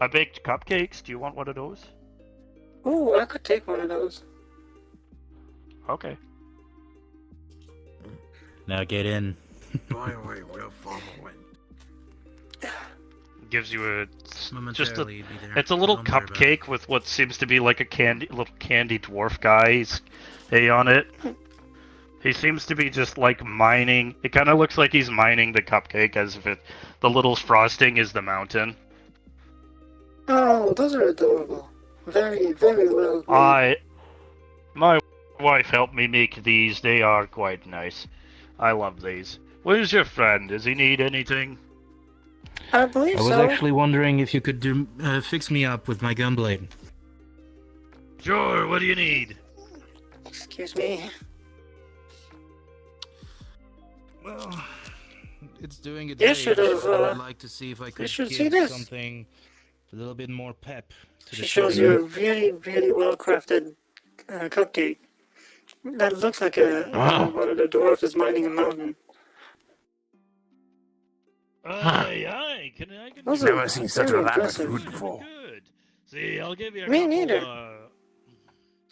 F: I baked cupcakes. Do you want one of those?
B: Ooh, I could take one of those.
F: Okay.
E: Now get in.
F: Gives you just
E: Momentarily be there.
F: it's a little
E: Don't worry about
F: cupcake with what seems to be like a little candy dwarf guy's A on it. He seems to be just like mining. It kind of looks like he's mining the cupcake as if the little frosting is the mountain.
B: Oh, those are adorable. Very, very well made.
F: My wife helped me make these. They are quite nice. I love these. Where's your friend? Does he need anything?
B: I believe
E: I was
B: so.
E: actually wondering if you could fix me up with my gunblade.
F: Sure, what do you need?
B: Excuse me.
E: Well, it's doing its
B: You
E: age.
B: should have,
E: I'd like to see if I could
B: should see
E: give
B: this.
E: something a little bit more pep to
B: She
E: the
B: shows
E: show.
B: you a really, really well-crafted cupcake. That looks like one of the dwarfs is mining a mountain.
F: Aye, can
B: Those
F: do
B: are
F: that.
B: seen such very elaborate impressive.
F: Food before. Good. See, I'll give you a
B: Me
F: couple,
B: neither.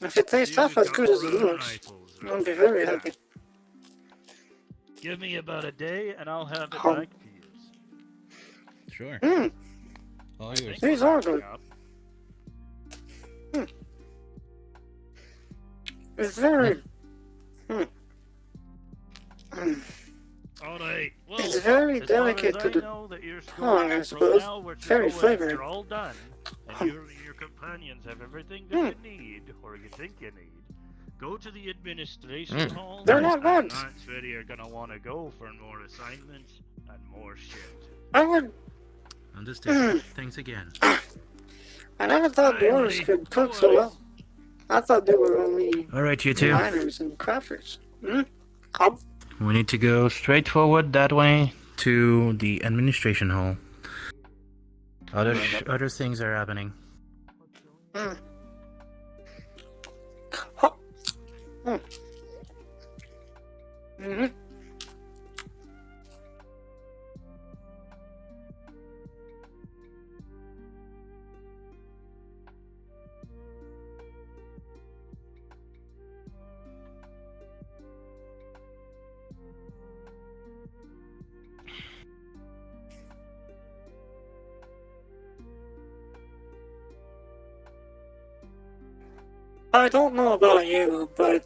B: If it tastes half as good as it looks, I'll be very happy.
F: Give me about a day and I'll have it
B: Oh.
F: back to you.
E: Sure. All yours.
B: These are good. It's very...
F: Alright, well,
B: It's very
F: as far
B: delicate
F: as
B: to
F: I
B: the
F: know that you're
B: tongue, I
F: from
B: suppose.
F: now we're to
B: Very
F: go
B: flavored.
F: You're all done, and your companions have everything that you need, or you think you need. Go to the administration hall.
B: They're not
F: and
B: bad.
F: that's where you're gonna want to go for more assignments and more shit.
B: I would...
E: Understood. Thanks again.
B: I never thought dwarves could cook so well. I thought they were only
E: Alright, you two.
B: miners and crafters. Come.
E: We need to go straight forward that way to the administration hall. Other things are happening.
B: I don't know about you, but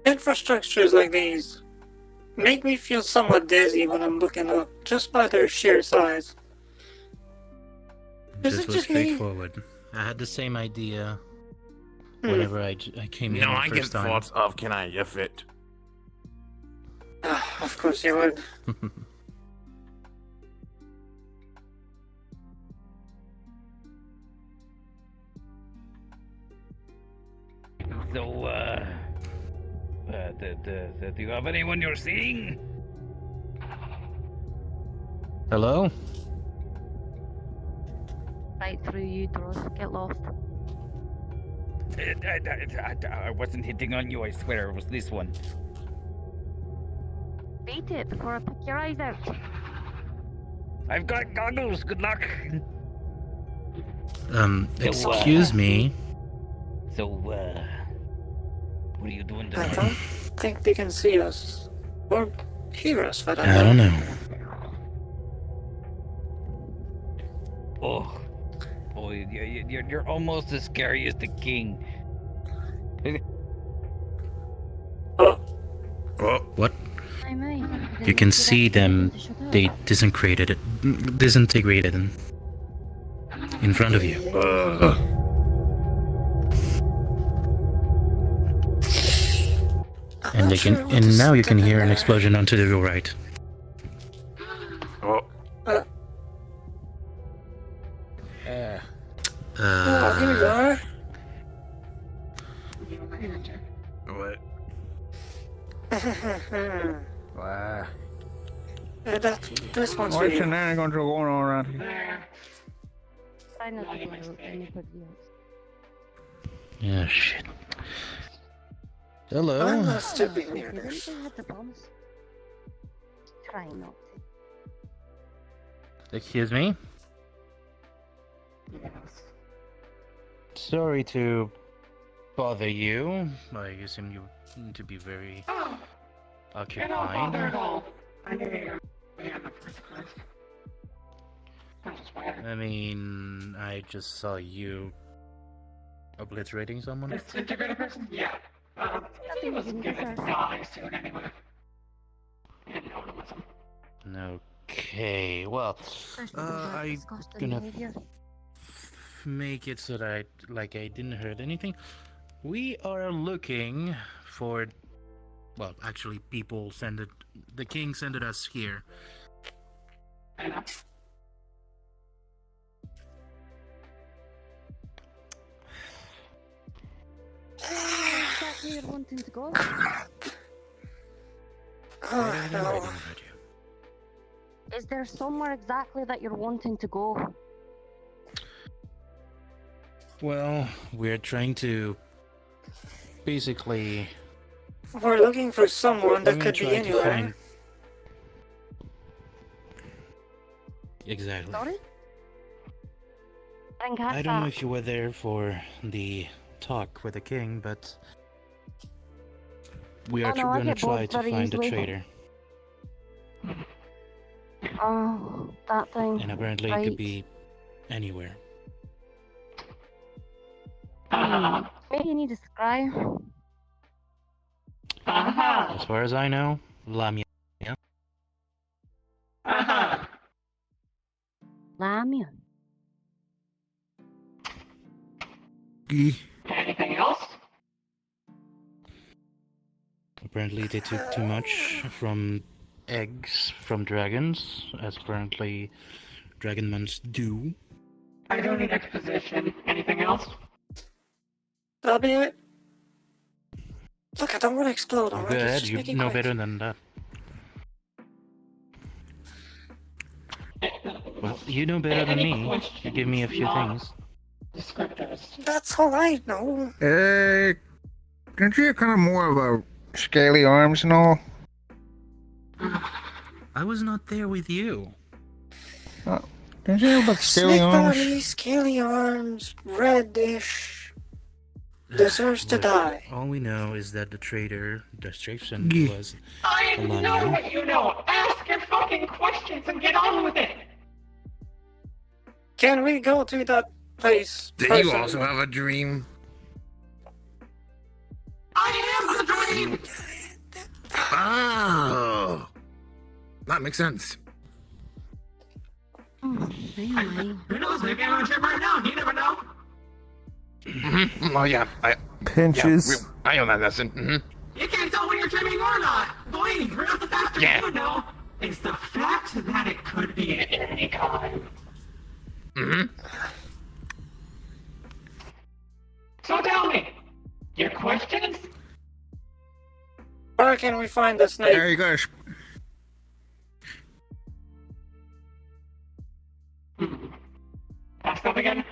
B: infrastructures like these make me feel somewhat dizzy when I'm looking up, just by their sheer size. Is
E: This
B: it
E: was
B: just me?
E: straightforward. I had the same idea whenever I came here
H: I
E: the
H: get
E: first time.
H: thoughts of can I if it.
B: Of course you would.
A: So, do you have anyone you're seeing?
E: Hello?
J: Right through you, Dross. Get lost.
A: I wasn't hitting on you, I swear. It was this one.
J: Beat it before I pick your eyes out.
A: I've got goggles. Good luck.
E: Excuse me.
A: So, what are you doing
B: I
A: tonight?
B: don't think they can see us. Or hear us, but
E: I don't know.
A: Oh, boy, you're almost as scary as the king.
B: Oh,
E: What?
J: I might.
E: You can see them. They disintegrated in front of you. And they can, and now you can hear an explosion onto the right.
B: Oh, here we are.
H: What?
G: Wow.
B: This one's for
G: What
B: you.
G: shenanigans are going on around here?
J: Try not to go to anybody else.
E: Yeah, shit.
B: I'm
E: Hello.
B: not stupid near
J: Did
B: this.
J: anybody hit the bombs? Try not to.
E: Excuse me? Sorry to bother you. I assume you need to be very occupied. I mean, I just saw you obliterating someone.
J: Nothing wasn't deserved.
E: Okay, well, I gonna make it so that I didn't hurt anything. We are looking for, well, actually, people send it. The king sent it us here.
J: Exactly you're wanting to go?
B: Oh, no.
J: Is there somewhere exactly that you're wanting to go?
E: Well, we're trying to basically.
B: We're looking for someone that
E: we're
B: could be
E: trying to
B: anywhere.
E: find. Exactly.
J: Sorry? I didn't catch
E: I don't know
J: that.
E: if you were there for the talk with the king, but we are
J: Oh, no, I
E: gonna
J: get
E: try
J: bored
E: to
J: very
E: find the
J: easily.
E: traitor,
J: Oh, that thing.
E: and apparently it
J: right.
E: could be anywhere.
J: Maybe you need a scry.
E: As far as I know, Lamia.
J: Lamia.
F: Anything else?
E: Apparently they took too much from eggs from dragons, as apparently dragon months do.
F: I don't need exposition. Anything else?
B: That'll be it. Look, I don't want to explode.
E: Go
B: Alright,
E: ahead,
B: just
E: you
B: make it
E: know
B: quick.
E: better than that. Well, you know better than me. You give me a few things.
B: That's all I know.
C: Don't you have kind of more of a scaly arms and all?
E: I was not there with you.
C: Don't you have like scaly
B: Snake
C: arms?
B: body, scaly arms, reddish. Deserves to die.
E: All we know is that the traitor, the Strafson,
C: Yeah.
E: was
F: I
E: Alana.
F: know what you know. Ask your fucking questions and get on with it.
B: Can we go to that place?
H: Did you
B: person?
H: also have a dream?
F: I am the dream.
H: Oh, that makes sense.
J: Anyway.
F: Who knows? Maybe I'm on a trip right now. You never know.
H: Well, yeah,
C: Pinches.
D: I know that lesson.
K: You can't tell when you're dreaming or not. Boy, real the fact that you know is the fact that it could be at any time. So tell me, your questions?
B: Where can we find the snake?
C: There you go.
K: Ask up again.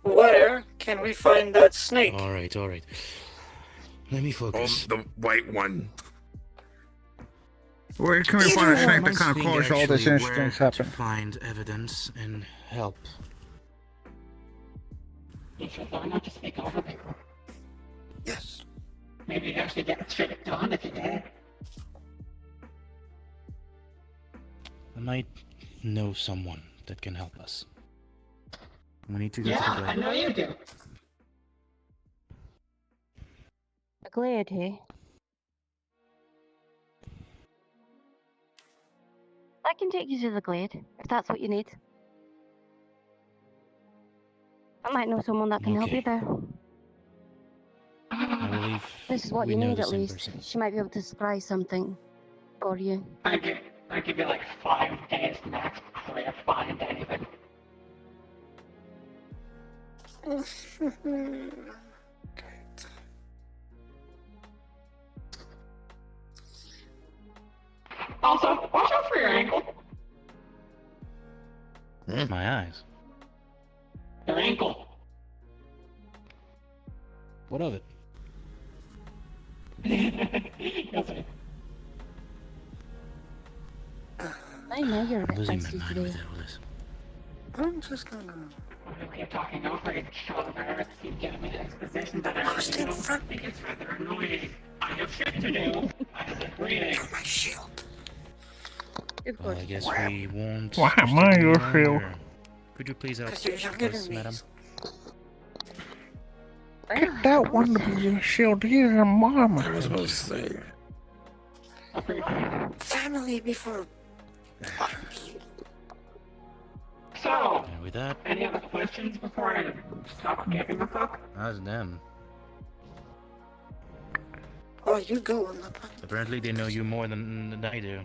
B: Where can we find that snake?
E: Alright. Let me focus.
H: The white one.
C: Where can we find a snake that kind of
E: Asking
C: caused all this
E: actually
C: incidents
E: where
C: happen?
E: to find evidence and help.
K: You should learn not to speak over people.
B: Yes.
K: Maybe you'd actually get shit done if you did.
E: I might know someone that can help us. We need to go to
K: Yeah,
E: the
K: I
E: glade.
K: know you do.
J: A glade, hey? I can take you to the glade, if that's what you need. I might know someone that can help
E: Okay.
J: you there.
E: I believe
J: This is what
E: we
J: you
E: know
J: need
E: the
J: at
E: same
J: least.
E: person.
J: She might be able to supply something for you.
K: I give you like 5 days max before you find anything. Also, watch out for your ankle.
E: My eyes.
K: Your ankle.
E: What of it?
K: You'll see.
J: I know you're a bit
E: Losing my
J: feisty
E: mind
J: today.
E: with all this.
B: I'm just gonna...
K: We'll keep talking over each other. Keep giving me the exposition that I already know. It gets rather annoying. I have shit to do. I like reading.
B: My shield.
J: Of
E: Well,
J: course.
E: I guess we won't.
C: Why am I
E: disturb you
C: your
E: longer.
C: shield?
E: Could you please help
B: Because you're younger
E: us,
B: than me.
E: madam?
C: Get that one to be your shield. He's a mama.
H: I was about to say.
B: Family before...
K: So,
E: And with that,
K: any other questions before I stop giving a fuck?
E: how's them?
B: Oh, you go on the...
E: Apparently they know you more than I do.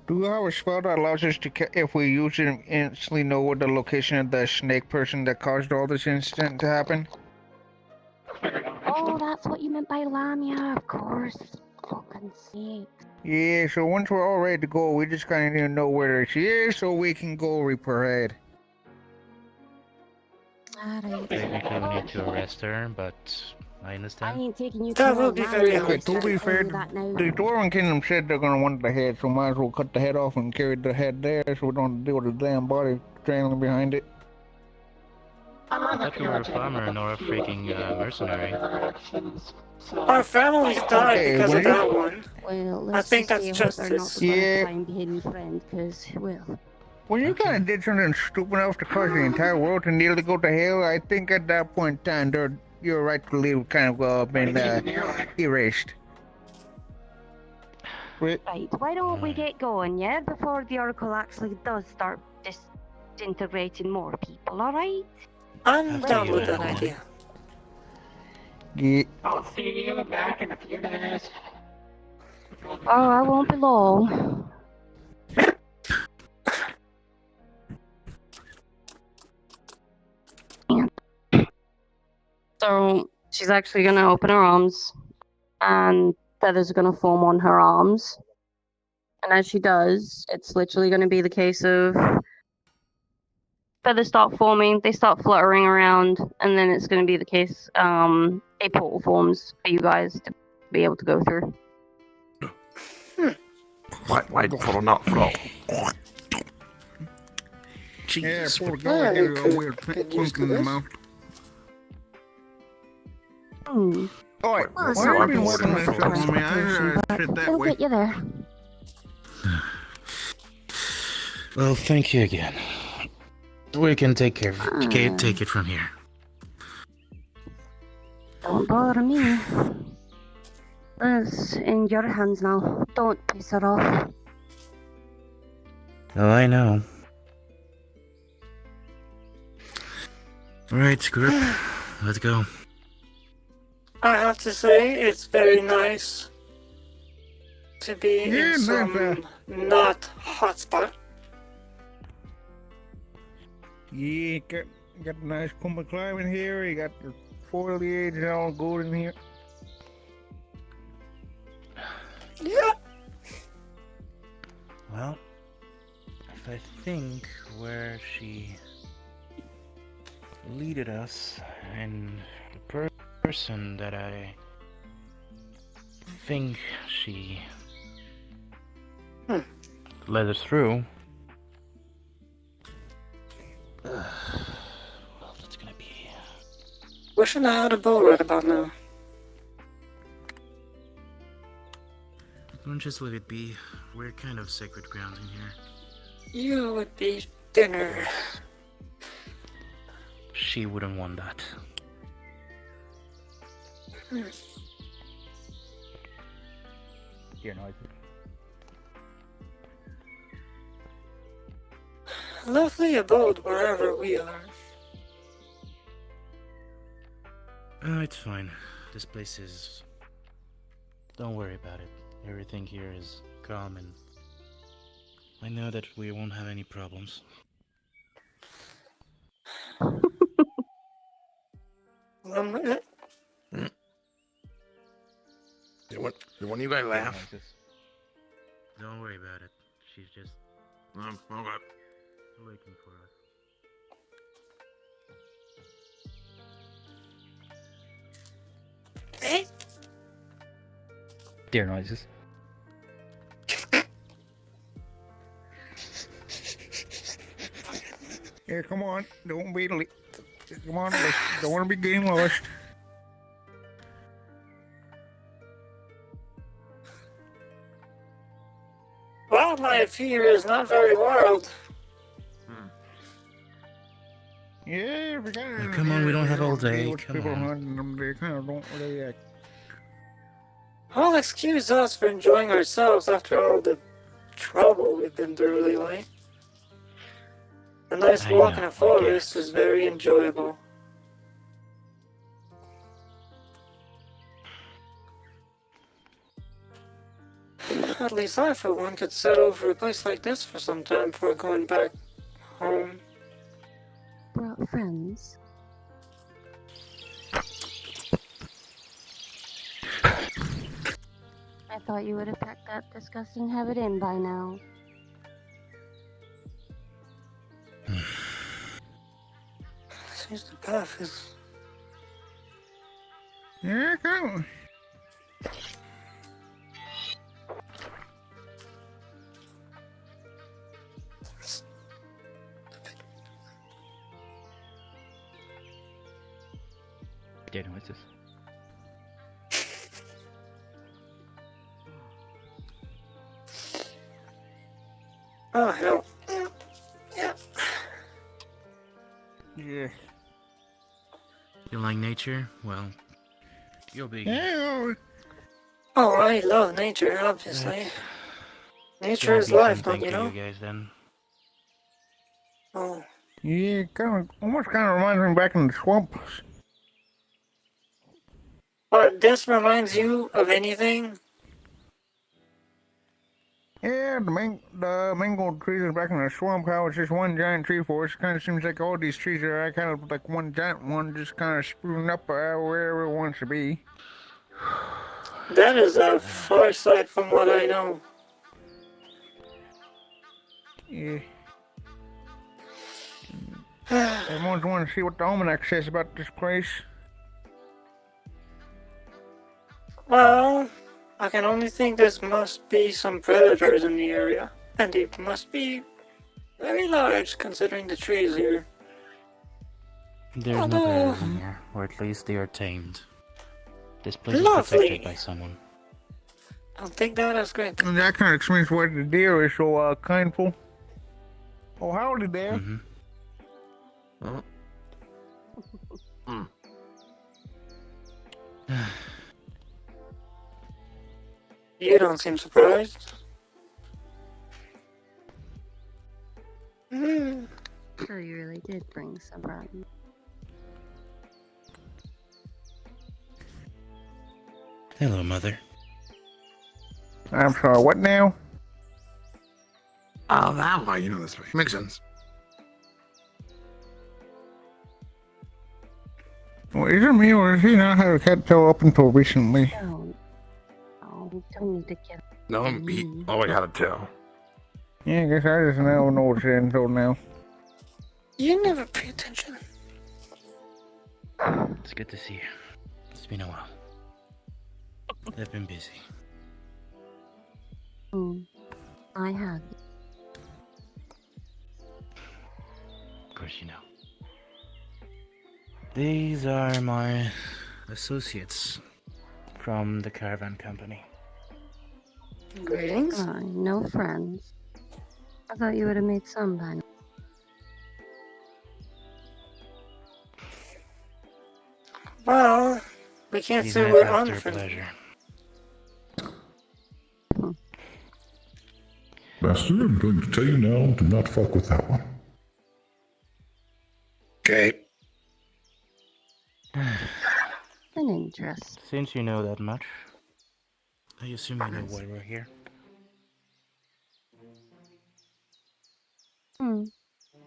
C: Do you have a spell that allows us to, if we use it, instantly know what the location of the snake person that caused all this incident to happen?
J: Oh, that's what you meant by Lamia, of course. Fucking sake.
C: Yeah, so once we're all ready to go, we just kind of need to know where she is so we can go reap her head.
J: Alright.
E: Technically we need to arrest her, but I
J: I
E: understand.
J: ain't taking you
B: That
J: to
B: will
J: no
B: be
J: Lamia,
B: very
J: I'm
B: hard.
C: Okay, to be
J: telling
C: fair,
J: you that now.
C: the Dwarven Kingdom said they're gonna want the head, so might as well cut the head off and carry the head there so we don't deal with the damn body trailing behind it.
E: I thought you were a farmer nor a freaking mercenary.
B: Our families died
C: Hey,
B: because of
C: will
B: that
C: you-
B: one.
J: Well,
B: I
J: let's
B: think
J: just
B: that's
J: say I hope they're not
B: justice.
J: the yeah.
C: Yeah.
J: try and be hidden friend, because, well,
C: When you kind of did something stupid enough to cause the entire world to nearly go to hell, I think at that point in time, your right to live kind of been erased. Wait,
J: right, why don't we get going, yeah? Before the Oracle actually does start disintegrating more people, alright?
B: I'm
E: After
B: down
E: you,
B: with that
E: Adeline.
B: idea.
C: yeah.
K: I'll see you back in a few days.
J: Oh, I won't be long. So, she's actually gonna open her arms, and feathers are gonna form on her arms. And as she does, it's literally gonna be the case of feathers start forming, they start fluttering around, and then it's gonna be the case, a portal forms for you guys to be able to go through.
H: White portal, not flow.
C: Yeah,
H: Jeez.
C: poor guy here got a weird
B: Get used
C: funk
B: to
C: in the
B: this.
C: mouth.
J: Hmm.
C: Alright,
J: Well, it's
C: why
J: not
C: have
J: like
C: you been
J: it's
C: working this
J: super
C: up on me? I
J: transportation, but
C: said that
J: it'll
C: way.
J: get you there.
E: Well, thank you again. We can take it from here.
J: Don't bother me. It's in your hands now. Don't piss her off.
E: Oh, I know. Alright, group, let's go.
B: I have to say, it's very nice to be
G: Yeah,
B: in some not hotspot.
G: Yeah, got a nice comfort climate here. You got the foliage all good in here.
B: Yeah.
E: Well, if I think where she leaded us and the person that I think she led us through. Well, that's gonna be.
B: Wishing I had a bow right about now.
E: Don't just let it be. We're kind of sacred ground in here.
B: You would be dinner.
E: She wouldn't want that.
A: Hear noises.
B: Lovely abode wherever we are.
E: It's fine. This place is. Don't worry about it. Everything here is calm, and I know that we won't have any problems.
H: You want you guys laugh?
E: Don't worry about it. She's just
H: Okay.
E: waiting for us.
B: Hey.
A: Deer noises.
G: Yeah, come on. Don't be come on, don't want to be getting lost.
B: Wildlife here is not very wild.
G: Yeah, we got
E: Oh, come on, we don't have all day. Come
G: people
E: on.
G: hunting them, they kind of don't really
B: I'll excuse us for enjoying ourselves after all the trouble we've been through lately. A nice
E: I
B: walk
E: know,
B: in a
E: I
B: forest
E: guess.
B: is very enjoyable. At least I, for one, could settle for a place like this for some time before going back home.
J: Brought friends. I thought you would have packed that disgusting habit in by now.
B: Seems the path is...
G: Yeah, come on.
A: Deer noises.
B: Oh, hell. Yeah.
G: Yeah.
E: You like nature? Well, you'll be.
G: Yeah.
B: Oh, I love nature, obviously. Nature is life, don't you know?
E: You guys then.
B: Oh.
G: Yeah, almost kind of reminds me back in the swamp.
B: But this reminds you of anything?
G: Yeah, the mango trees are back in the swamp. How it's just one giant tree forest. Kind of seems like all these trees are kind of like one giant one, just kind of sprucing up wherever it wants to be.
B: That is a far sight from what I know.
G: Yeah. Everyone's wanting to see what the almanac says about this place.
B: Well, I can only think there must be some predators in the area. And they must be very large considering the trees here.
E: There's no predators in here, or at least they are tamed. This place is
B: Lovely.
E: protected by someone.
B: I'll take that as great.
G: And that kind of explains why the deer is so kindful. Oh, howdy there.
E: Mm-hmm.
B: You don't seem surprised.
J: So you really did bring some problems.
E: Hello, Mother.
G: I'm sorry, what now?
H: Oh, that way. You know this way. Makes sense.
G: Well, is it me or has he not had a cat tail up until recently?
J: Don't. Oh, we don't need to get.
H: No, he always had a tail.
G: Yeah, I guess I just now know what's until now.
B: You never pay attention.
E: It's good to see you. It's been a while. I've been busy.
J: I have.
E: Of course you know. These are my associates from the caravan company.
B: Greetings.
J: No friends. I thought you would have made some by now.
B: Well, we can't
E: These
B: say
E: men
B: we're
E: have their
B: unfriendly.
E: pleasure.
I: Master, I'm going to tell you now, do not fuck with that one.
H: Okay.
J: An interest.
E: Since you know that much, I assume you know why we're here.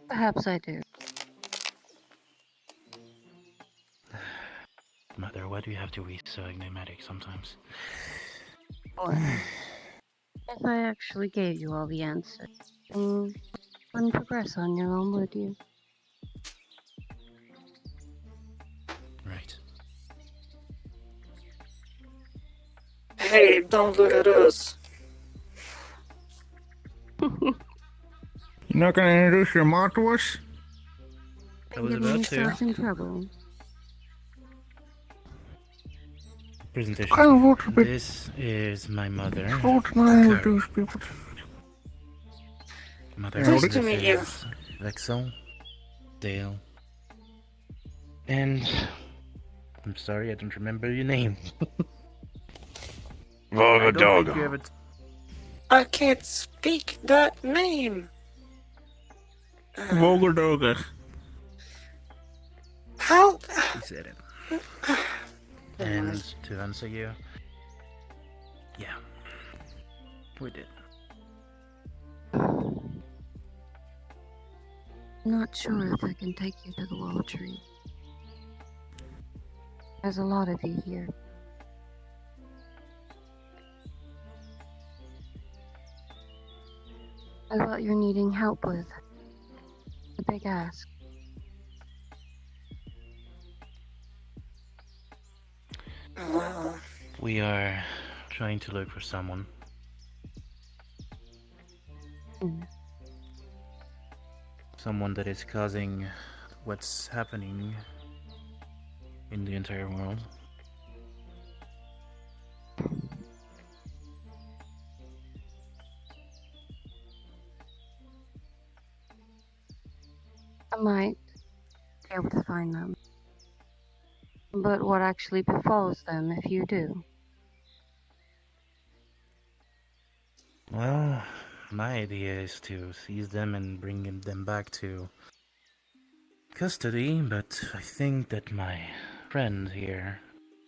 J: Perhaps I do.
E: Mother, why do you have to be so enigmatic sometimes?
J: Well, if I actually gave you all the answers, you wouldn't progress on your own, would you?
E: Right.
B: Hey, don't look at us.
G: You're not gonna introduce your mom to us?
E: I was
J: Getting
E: about to.
J: yourself in trouble.
E: Presentation.
G: Kind of votes a bit.
E: This is my mother.
G: Votes not introduce people.
E: Mother,
B: Nice
E: this
B: to meet you.
E: is Vex'el, Dale, and I'm sorry, I don't remember your name. I don't think you ever
B: I can't speak that name.
G: Vogeldoga.
B: How?
E: He said it. And to answer you, yeah, we did.
J: Not sure if I can take you to the wall tree. There's a lot of you here. What you're needing help with. The big ask.
B: Well,
E: We are trying to look for someone. Someone that is causing what's happening in the entire world.
J: I might be able to find them. But what actually befalls them if you do?
E: Well, my idea is to seize them and bring them back to custody, but I think that my friends here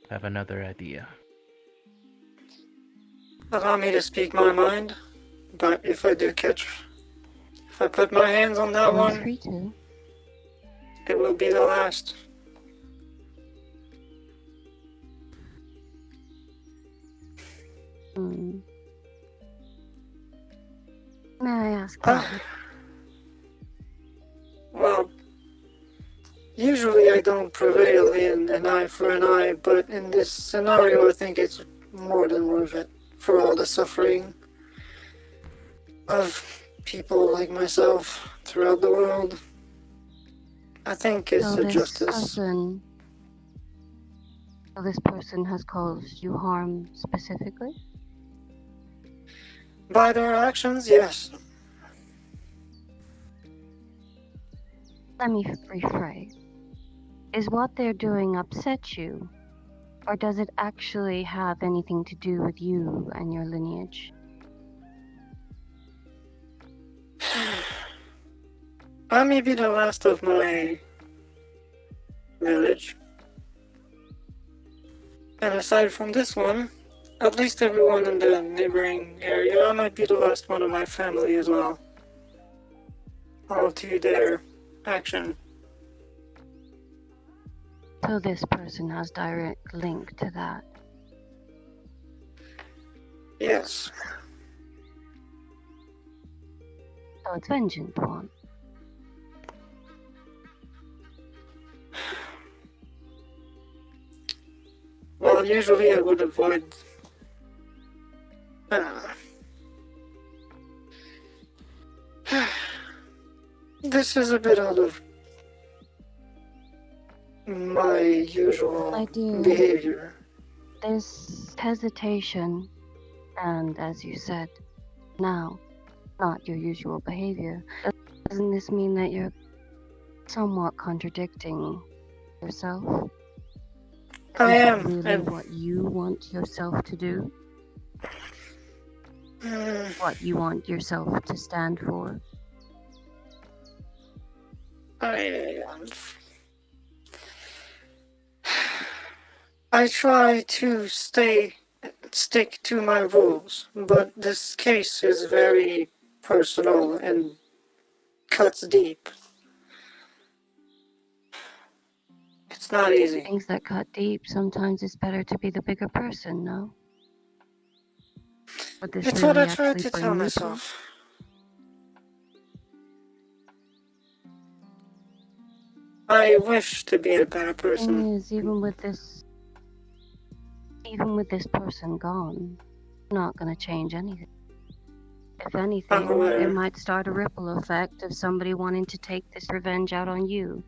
E: have another idea.
B: allow me to speak my mind. But if I put my hands on that
J: Feel
B: one,
J: free to.
B: it will be the last.
J: May I ask why?
B: Well, usually I don't prevail in an eye for an eye, but in this scenario I think it's more than worth it for all the suffering of people like myself throughout the world. I think it's
J: So
B: a justice.
J: So this person has caused you harm specifically?
B: By their actions, yes.
J: Let me rephrase. Is what they're doing upset you? Or does it actually have anything to do with you and your lineage?
B: I may be the last of my village. And aside from this one, At least everyone in the neighboring area. I might be the last one of my family as well. All to their action.
J: So this person has direct link to that.
B: Yes.
J: So it's vengeance one.
B: Well, usually I would avoid... This is a bit out of my usual
J: My dear,
B: behavior.
J: There's hesitation, and as you said, now, not your usual behavior. Doesn't this mean that you're somewhat contradicting yourself?
B: I
J: Is it
B: am.
J: really what you want yourself to do? What you want yourself to stand for?
B: I try to stick to my rules, but this case is very personal and cuts deep. It's not easy.
J: Things that cut deep, sometimes it's better to be the bigger person, no? Would this
B: It's
J: really
B: what I try
J: actually
B: to
J: bring
B: tell
J: you
B: myself. I wish to be a better
J: The
B: person.
J: thing is, even with this person gone, not gonna change anything. If anything,
B: I'm aware.
J: it might start a ripple effect of somebody wanting to take this revenge out on you.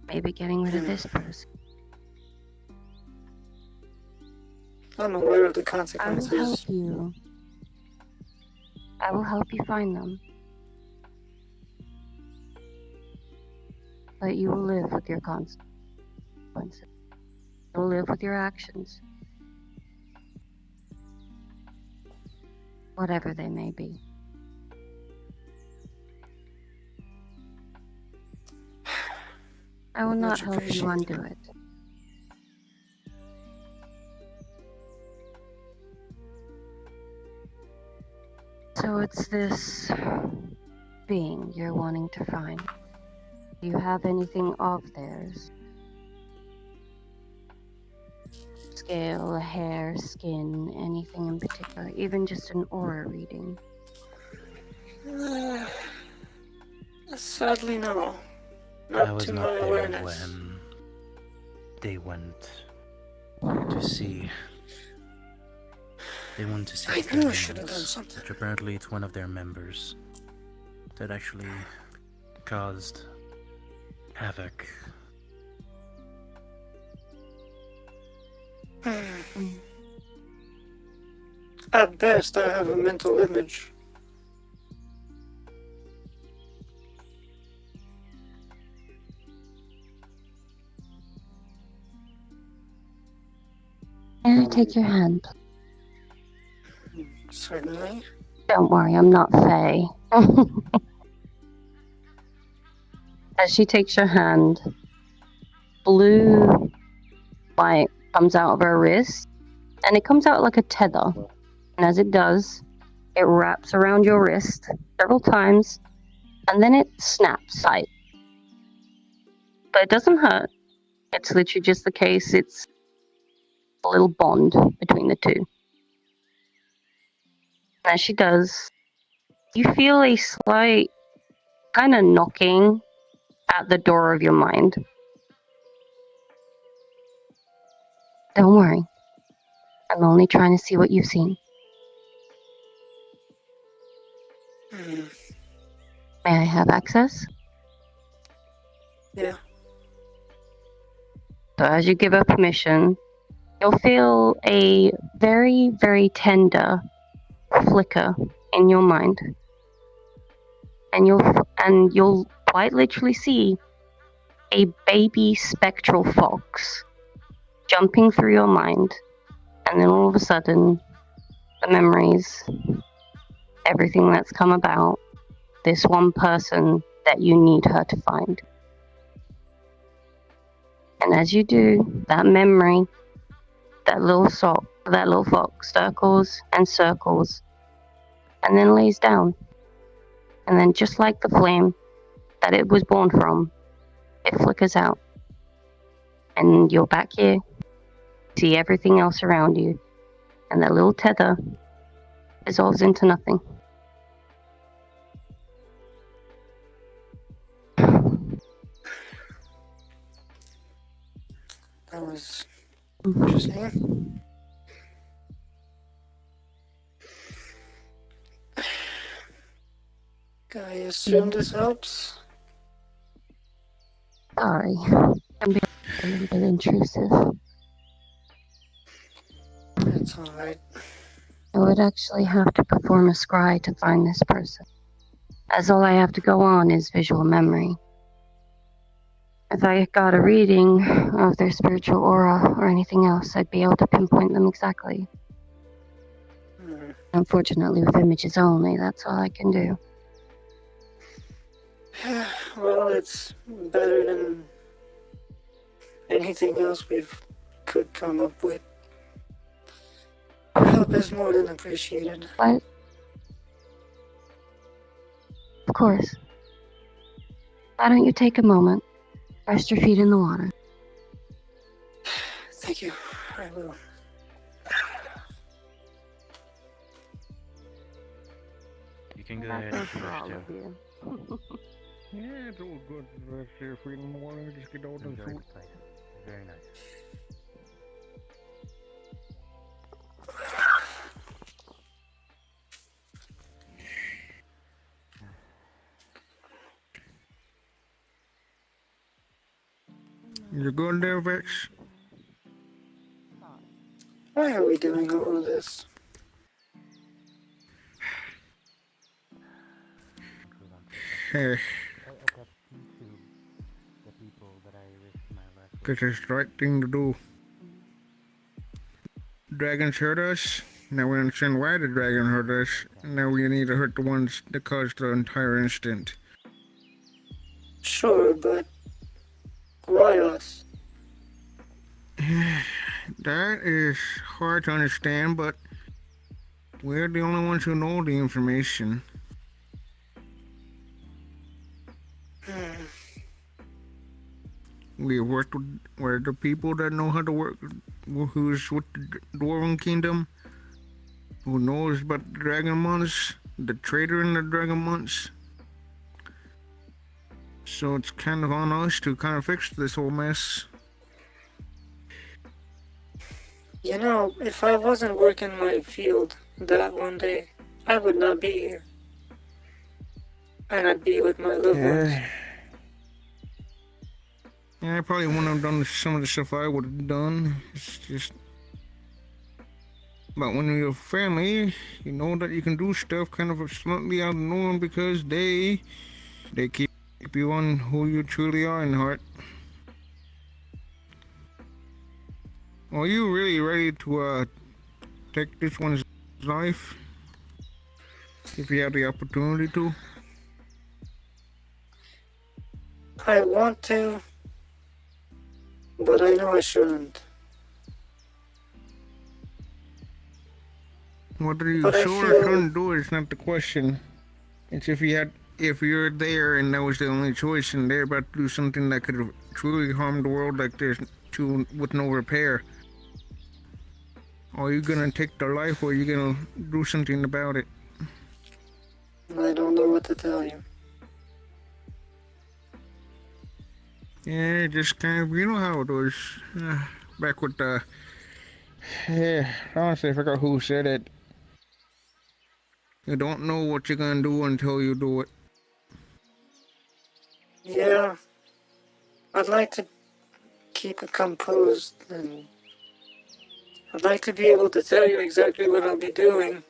J: Maybe getting rid of this person.
B: I'm aware of the
J: I will
B: consequences.
J: help you. I will help you find them. But you will live with your consequences. You will live with your actions. Whatever they may be. I will not
B: Much
J: help you
B: appreciated.
J: undo it. So it's this being you're wanting to find. Do you have anything of theirs? Scale, hair, skin, anything in particular, even just an aura reading.
B: Sadly, no.
E: I
B: Not
E: was
B: to
E: not
B: my
E: there
B: awareness.
E: when they went to see. They went to see
B: I
E: the
B: knew I should have done
E: dragons,
B: something.
E: which apparently it's one of their members that actually caused havoc.
B: At best, I have a mental image.
J: Can I take your hand?
B: Certainly.
J: Don't worry, I'm not Faye. As she takes your hand, blue light comes out of her wrist, and it comes out like a tether. And as it does, it wraps around your wrist several times, and then it snaps tight. But it doesn't hurt. It's literally just the case. It's a little bond between the two. As she does, you feel a slight kind of knocking at the door of your mind. Don't worry. I'm only trying to see what you've seen. May I have access?
B: Yeah.
J: So as you give her permission, you'll feel a very, very tender flicker in your mind. And you'll quite literally see a baby spectral fox jumping through your mind. And then all of a sudden, the memories, everything that's come about, this one person that you need her to find. And as you do, that memory, the that little fox circles and circles and then lays down. And then just like the flame that it was born from, it flickers out. And you're back here, see everything else around you, and that little tether dissolves into nothing.
B: That was interesting. I assume this helps.
J: Sorry, I'm being a little bit intrusive.
B: That's alright.
J: I would actually have to perform a scry to find this person, as all I have to go on is visual memory. If I got a reading of their spiritual aura or anything else, I'd be able to pinpoint them exactly. Unfortunately, with images only, that's all I can do.
B: Well, it's better than anything else we could come up with. Your help is more than appreciated.
J: But, of course, why don't you take a moment, rest your feet in the water.
B: Thank you. I will.
E: You can go ahead and
J: For all
E: finish
J: of you.
G: Yeah, it's all good. Rest your feet in the water. Just get out and
E: Enjoy
G: shoot.
E: the place. Very nice.
G: You good there, Vex?
B: Why are we doing all of this?
G: Hey,
E: A cup to the people that I risked my life with.
G: this is the right thing to do. Dragons hurt us. Now we understand why the dragon hurt us. Now we need to hurt the ones that caused the entire incident.
B: Sure, but why us?
G: That is hard to understand, but we're the only ones who know the information. We worked with we're the people that know how to work, who's with the Dwarven Kingdom, who knows about the Dragon Months, the trader in the Dragon Months. So it's kind of on us to kind of fix this whole mess.
B: You know, if I wasn't working my field that one day, I would not be here. And I'd be with my loved ones.
G: Yeah, I probably wouldn't have done some of the stuff I would have done. It's just. But when you're family, you know that you can do stuff kind of slightly out of the norm because they keep you on who you truly are in heart. Are you really ready to take this one's life? If you have the opportunity to?
B: I want to, but I know I shouldn't.
G: Whether you
B: But I
G: should or
B: feel-
G: shouldn't do it is not the question. It's if you're there and that was the only choice and they're about to do something that could have truly harmed the world like this with no repair. Are you gonna take their life or are you gonna do something about it?
B: I don't know what to tell you.
G: Yeah, just kind of, you know how it was. Back with the... Yeah, honestly, I forgot who said it. You don't know what you're gonna do until you do it.
B: Yeah, I'd like to keep it composed, and I'd like to be able to tell you exactly what I'll be doing.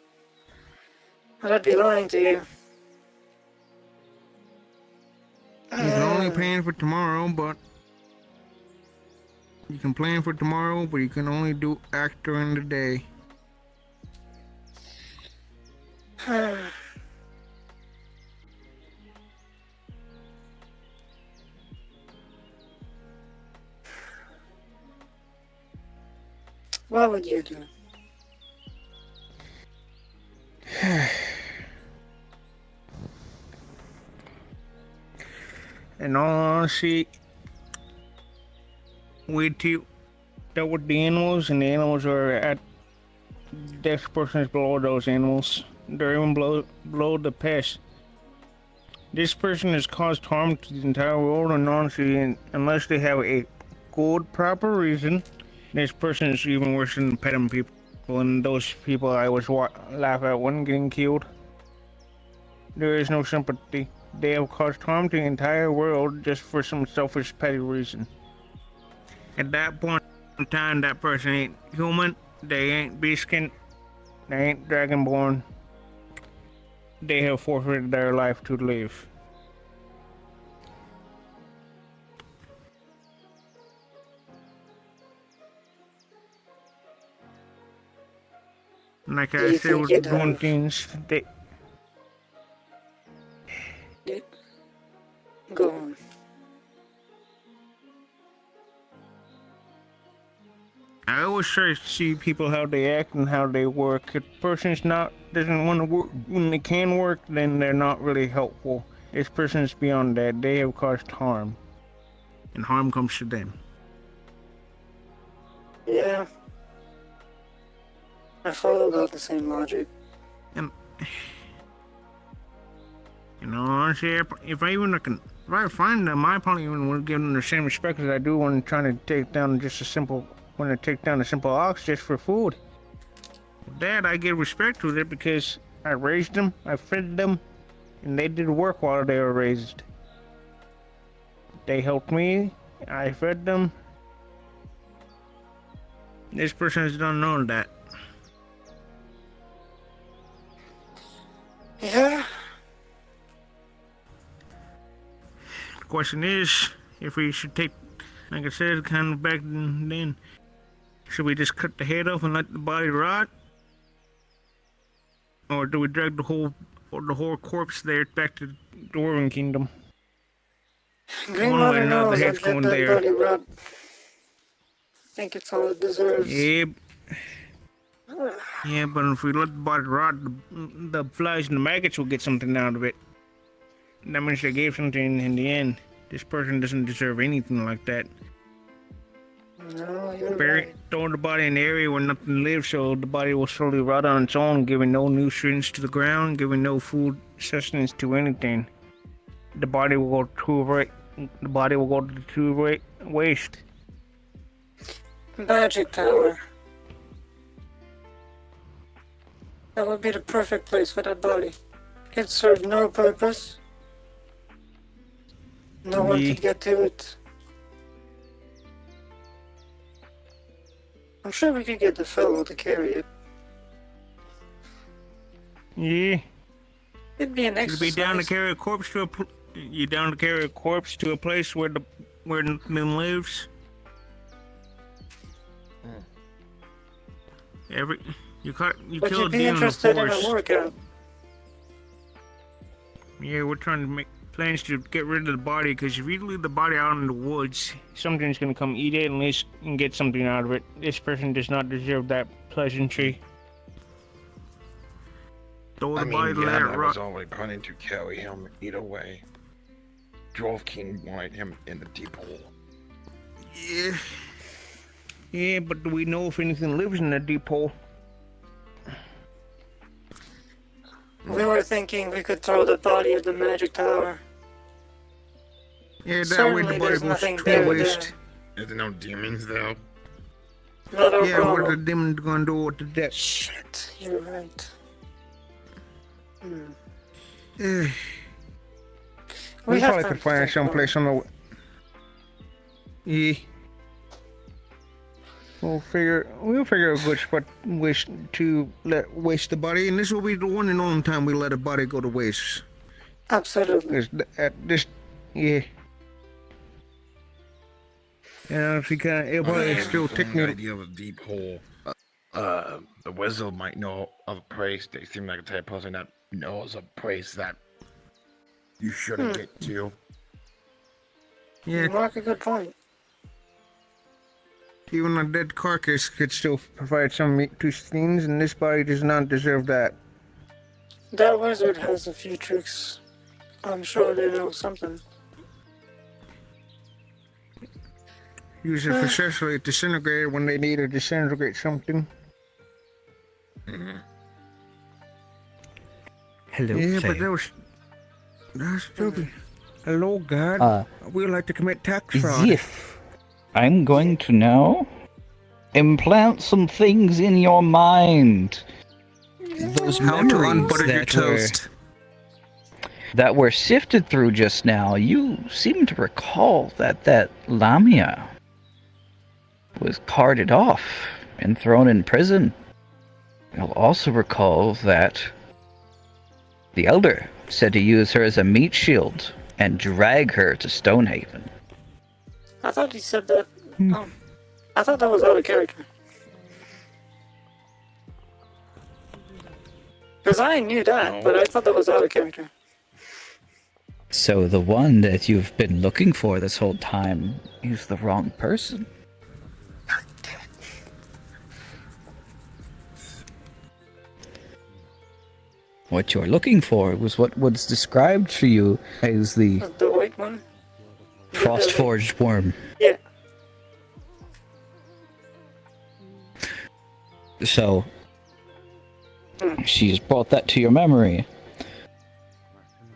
B: But I'd be lying to you.
G: You can only plan for tomorrow, but... You can plan for tomorrow, but you can only act during the day.
B: What would you do?
G: In all honesty, we dealt with the animals, and the animals are at. This person is below those animals. They're even below the pest. This person has caused harm to the entire world, and honestly, unless they have a good, proper reason, this person is even worse than petting people. And those people I was laugh at when getting killed. There is no sympathy. They have caused harm to the entire world just for some selfish, petty reason. At that point in time, that person ain't human. They ain't beastskin. They ain't dragonborn. They have forfeited their life to live. Like
B: Do
G: I
B: you
G: said,
B: think
G: with
B: you'd
G: doing
B: have-
G: things, they
B: Go on.
G: I always try to see people how they act and how they work. If a person's doesn't want to work when they can work, then they're not really helpful. This person's beyond that. They have caused harm, and harm comes to them.
B: Yeah. I follow about the same logic.
G: And honestly, if I find them, I probably even would give them the same respect as I do when trying to take down a simple ox just for food. That I give respect to it because I raised them, I fed them, and they did work while they were raised. They helped me, I fed them. This person has done none of that.
B: Yeah.
G: The question is, if we should take, like I said, kind of back then, should we just cut the head off and let the body rot? Or do we drag the whole corpse there back to the Dwarven Kingdom?
B: Grandmother knows
G: head's
B: that
G: going
B: that
G: there.
B: body rot. I think it's all it deserves.
G: Yeah, but if we let the body rot, the flies and the maggots will get something out of it. That means they gave something in the end. This person doesn't deserve anything like that.
B: No, you're
G: Bury,
B: right.
G: throw the body in an area where nothing lives, so the body will slowly rot on its own, giving no nutrients to the ground, giving no food sustenance to anything. The body will go to waste.
B: Magic tower. That would be the perfect place for that body. It served no purpose. No one could get to it. I'm sure we could get the fellow to carry it.
G: Yeah.
B: It'd be an
G: You'd be
B: exercise.
G: down to carry a corpse to a place where nothing lives. You
B: But
G: kill a
B: you'd be
G: deer in the
B: interested in
G: forest.
B: a workout.
G: Yeah, we're trying to make plans to get rid of the body, because if you leave the body out in the woods, something's gonna come eat it and get something out of it. This person does not deserve that pleasantry. Throw the body, let it
H: I was
G: rot.
H: only planning to carry him either way. Dwarf King wanted him in the deep hole.
G: Yeah, but do we know if anything lives in the deep hole?
B: We were thinking we could throw the body at the magic tower.
G: Yeah, that way
B: Certainly
G: the body
B: there's
G: goes
B: nothing
G: to
B: there
G: waste.
H: Is there no demons though?
B: Not our
G: Yeah, what are the
B: problem.
G: demons gonna do with the dead?
B: Shit, you're right.
G: We
B: We have
G: probably
B: time
G: could
B: to
G: find
B: think
G: someplace on the. Yeah. We'll figure a good spot to waste the body, and this will be the one and only time we let a body go to waste.
B: Absolutely.
G: At this, yeah. Yeah, if you can, it'll probably still take
H: The
G: me.
H: idea of a deep hole. The wizard might know of a place. They seem like a type of person that knows a place that you shouldn't get to.
G: Yeah,
B: You mark a good point.
G: Even a dead carcass could still provide some meat to fiends, and this body does not deserve that.
B: That wizard has a few tricks. I'm sure they know something.
G: Use it for sexually disintegrated when they need to disintegrate something.
A: Hello,
G: Yeah, but
A: player.
G: that's stupid. Hello, God. We like to commit tax fraud.
A: If I'm going to now implant some things in your mind. Those
C: How to
A: memories
C: unbutter your toast.
A: that were sifted through just now, you seem to recall that Lamia was carted off and thrown in prison. You'll also recall that the Elder said to use her as a meat shield and drag her to Stonehaven.
B: I thought he said that. I thought that was out of character. Because I knew that, but I thought that was out of character.
A: So the one that you've been looking for this whole time is the wrong person. What you're looking for was what was described for you as the
B: The white one?
A: frost-forged worm.
B: Yeah.
A: So, she's brought that to your memory.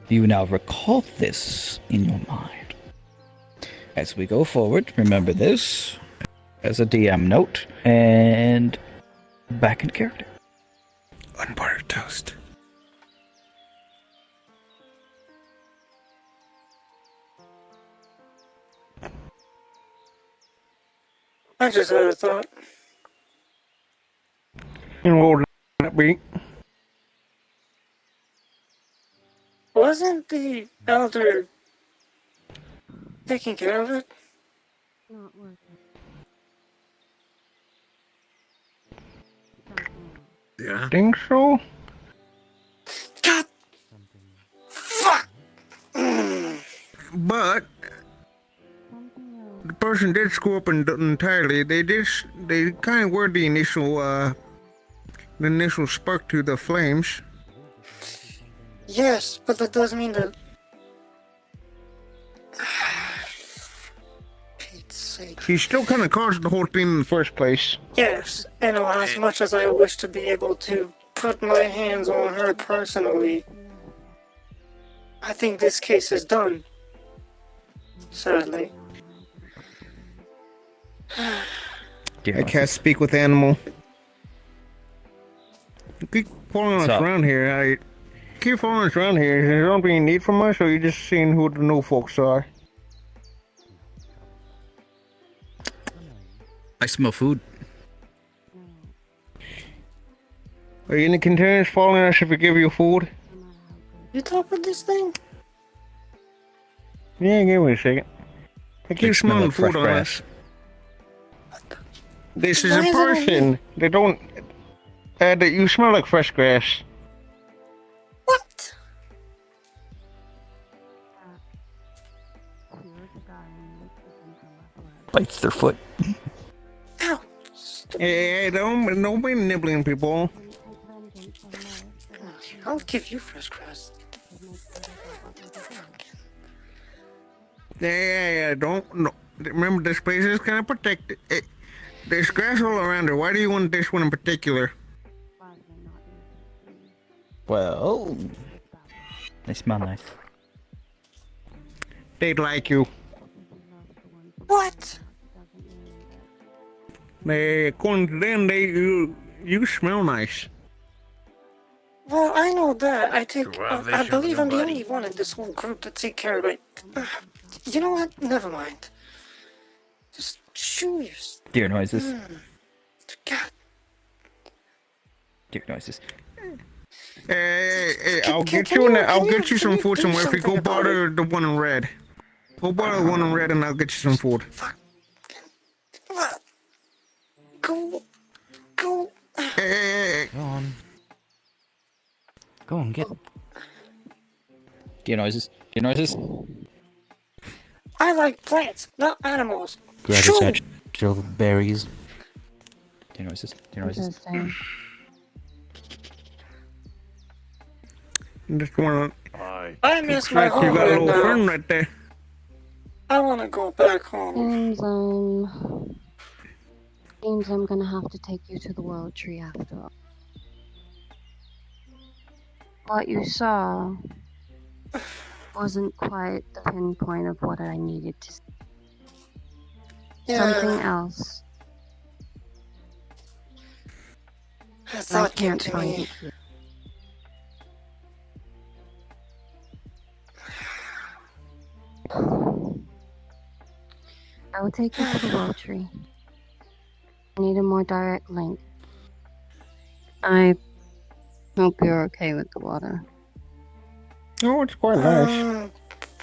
A: You now recall this in your mind. As we go forward, remember this as a DM note, and back in character.
C: Unbuttered toast.
B: I just had a thought.
G: You know that beat.
B: Wasn't the Elder taking care of it?
D: Yeah.
G: Think so?
B: God! Fuck!
G: But the person did screw up entirely. They kind of were the initial spark to the flames.
B: Yes, but that does mean that... Pete's sake.
G: She still kind of caused the whole thing in the first place.
B: Yes, and as much as I wish to be able to put my hands on her personally, I think this case is done. Sadly.
G: I can't speak with animal. You keep following us around here. Keep following us around here. Is there something you need from us, or you just seeing who the new folks are?
A: I smell food.
G: Are you in the containers following us if we give you food?
B: You talk with this thing?
G: Yeah, give me a second. I keep
A: smell
G: smelling
A: like
G: food
A: fresh
G: on
A: grass.
G: us. This is
B: Why
G: a
B: is it on
G: person. They don't. You smell like fresh grass.
B: What?
A: Bites their foot.
B: Ow!
G: Hey, don't be nibbling people.
B: I'll give you fresh grass.
G: Yeah, don't. No. Remember, this place is kind of protected. There's grass all around her. Why do you want this one in particular?
A: Well, they smell nice.
G: They'd like you.
B: What?
G: According to them, you smell nice.
B: Well, I know that. I think.
H: Well, they
B: I
H: should
B: believe I'm the
H: nobody.
B: only one in this whole group to take care of it. You know what? Never mind. Just chew your...
A: Deer noises.
B: God.
A: Deer noises.
G: Hey,
B: Can-
G: I'll
B: can-
G: get
B: can
G: you.
B: you-
G: I'll
B: can
G: get
B: you-
G: you some
B: can you
G: food
B: do
G: somewhere. If you go
B: something about
G: bother the one in red, go bother the one in red, and I'll get you some food.
B: Fuck. Go.
G: Hey.
E: Go on. Go on, get.
A: Deer noises. Deer noises.
B: I like plants, not animals.
E: Grab
B: Shoo!
E: his hatchet. Chill berries.
A: Do you know noises? Do you know noises?
J: Interesting.
G: Just wanna.
B: I miss
G: Looks
B: my
G: like you
B: home
G: got a
B: right
G: little friend
B: now.
G: right there.
B: I want to go back home.
J: Seems I'm gonna have to take you to the World Tree after all. What you saw wasn't quite the pinpoint of what I needed to see. Something else.
B: A
J: I
B: thought came
J: can't
B: to
J: find
B: me.
J: it here. I will take you to the World Tree. I need a more direct link. I hope you're okay with the water.
G: Oh, it's quite nice.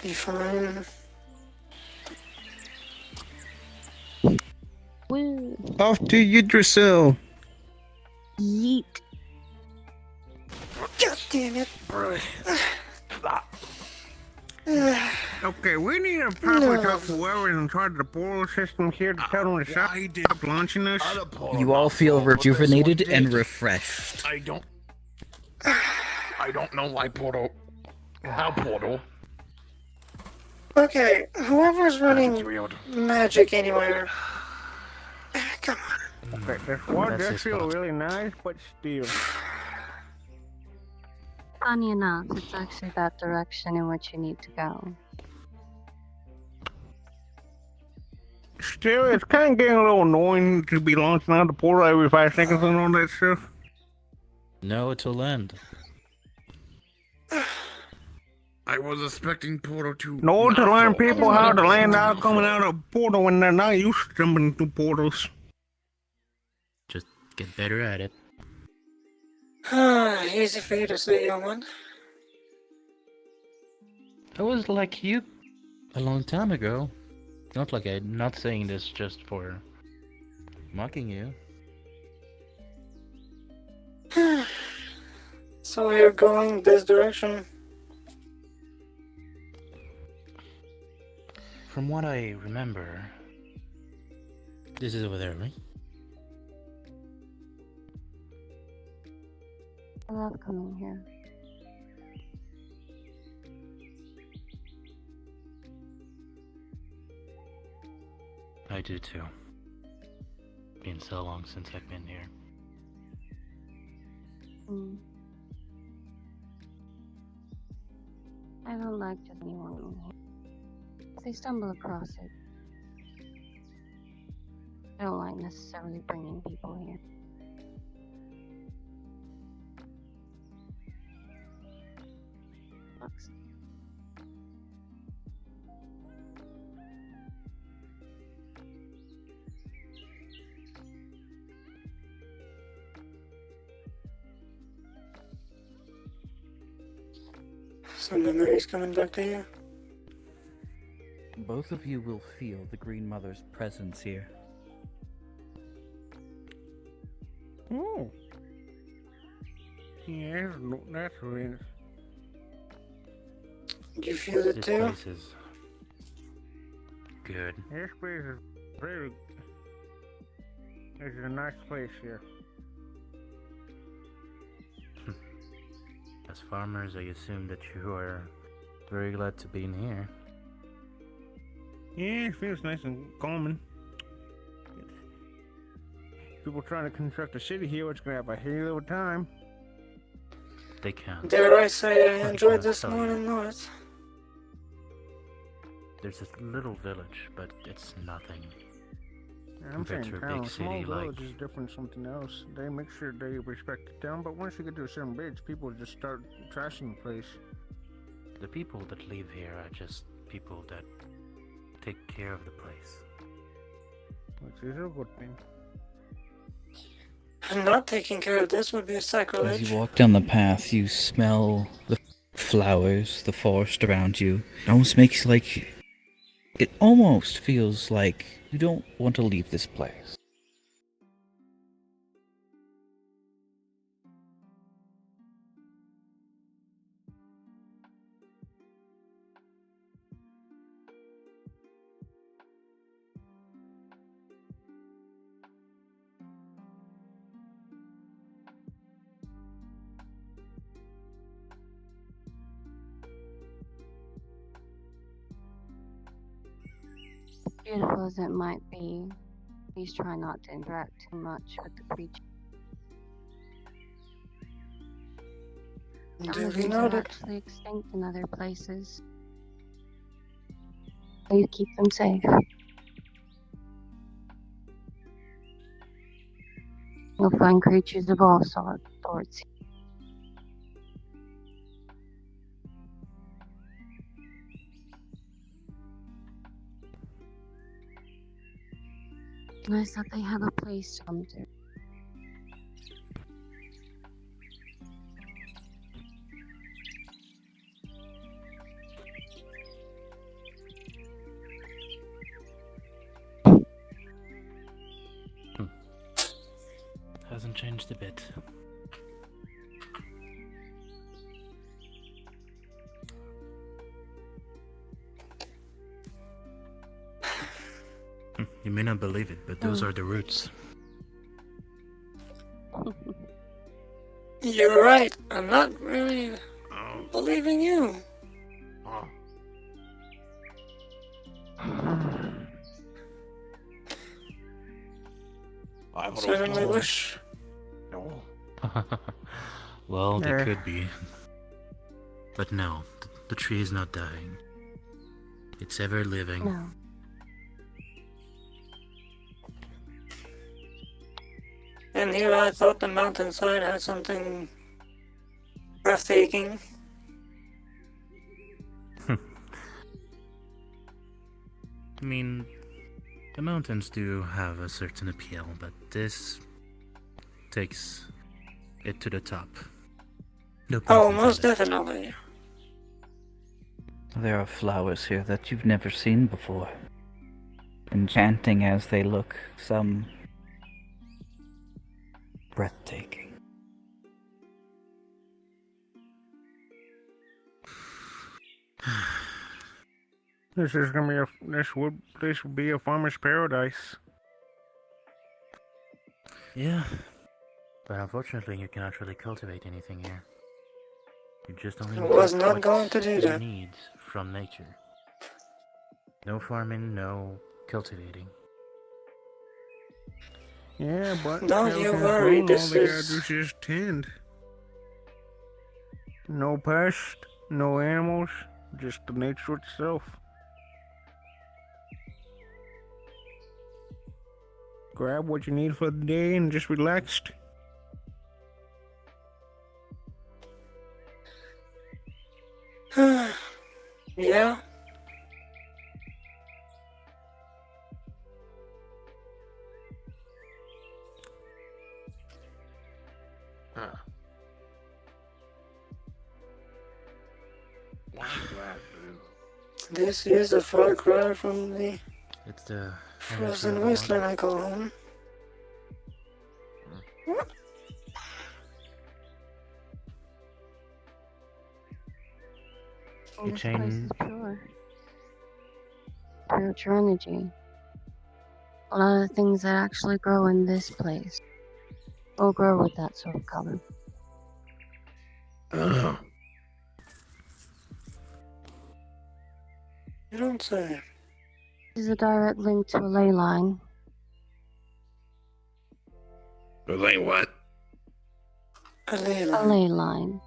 B: Be fine.
J: Woo!
G: Off to Yggdrasil.
J: Yeet!
B: God damn it.
G: Okay, we need to probably talk to whoever's in charge of the portal system here to tell them to stop launching us.
A: You all feel rejuvenated and refreshed.
H: I don't know why portal. How portal?
B: Okay, whoever's running
H: That's weird.
B: magic anywhere. Come on.
G: Okay, this water
E: That's
G: does
E: his
G: feel
E: spot.
G: really nice, but still.
J: Funny enough, it's actually that direction in which you need to go.
G: Still, it's kind of getting a little annoying to be launching out the portal every 5 seconds and all that stuff.
E: No, it'll end.
H: I was expecting portal to.
G: No, to
H: not
G: learn
H: flow.
G: people how to land out coming out of a portal when they're not used to jumping through portals.
E: Just get better at it.
B: Easy for you to say, young one.
E: I was like you a long time ago. Not saying this just for mocking you.
B: So you're going this direction?
E: From what I remember, this is over there, right?
J: I love coming here.
E: I do too. Been so long since I've been here.
J: I don't like just anyone in here. If they stumble across it, I don't like necessarily bringing people here. Sucks.
B: Some memories coming back to you?
A: Both of you will feel the Green Mother's presence here.
G: Oh. Yeah, that's really.
B: Do you feel it
E: This
B: too?
E: place is good.
G: This place is very. It's a nice place here.
E: As farmers, I assume that you are very glad to be in here.
G: Yeah, it feels nice and calming. People trying to construct a city here, it's gonna have a hell of a time.
E: They can't.
B: Dare I say I
E: I
B: enjoyed
E: can't
B: this
E: tell you.
B: morning north.
E: There's this little village, but it's nothing.
G: I'm
E: Compared
G: saying
E: to a
G: town,
E: big
G: small
E: city like-
G: village is different from something else. They make sure they respect the town, but once you get to a certain age, people just start trashing the place.
E: The people that live here are just people that take care of the place.
G: Which is a good thing.
B: And not taking care of this would be a
A: As
B: sacrilege.
A: you walk down the path, you smell the flowers, the forest around you. It almost makes like. It almost feels like you don't want to leave this place.
J: Beautiful as it might be, please try not to interact too much with the creature. Some of
B: Duly
J: these are
B: noted.
J: actually extinct in other places. Please keep them safe. You'll find creatures of all sorts. Nice that they have a place to come to.
E: Hasn't changed a bit. You may not believe it, but those are the roots.
B: You're right. I'm not really believing you.
H: I
B: Certainly wish.
H: No.
E: Well, they
G: Yeah.
E: could be. But no, the tree is not dying. It's ever living.
J: No.
B: And here I thought the mountainside had something breathtaking.
E: I mean, the mountains do have a certain appeal, but this takes it to the top. No pun
B: Oh, most
E: intended.
B: definitely.
A: There are flowers here that you've never seen before. Enchanting as they look, some breathtaking.
G: This would be a farmer's paradise.
E: Yeah, but unfortunately you cannot really cultivate anything here. You just only
B: I was
E: get
B: not
E: what
B: going to do
E: you
B: that.
E: need from nature. No farming, no cultivating.
G: Yeah, but
B: Don't
G: until
B: you
G: it's
B: worry,
G: grown, all
B: this
G: they gotta
B: is-
G: do is just tend. No pest, no animals, just the nature itself. Grab what you need for the day and just relaxed.
B: Yeah?
H: Why grass blue?
B: This is a far cry from the
E: It's the energy
B: frozen
E: of the
B: wasteland
E: water.
B: I call home.
E: You
J: This place
E: chain
J: is pure. Spiritual energy. A lot of the things that actually grow in this place will grow with that sort of color.
B: You don't say.
J: This is a direct link to a ley line.
H: Like what?
B: A ley
J: A
B: line.
J: ley line.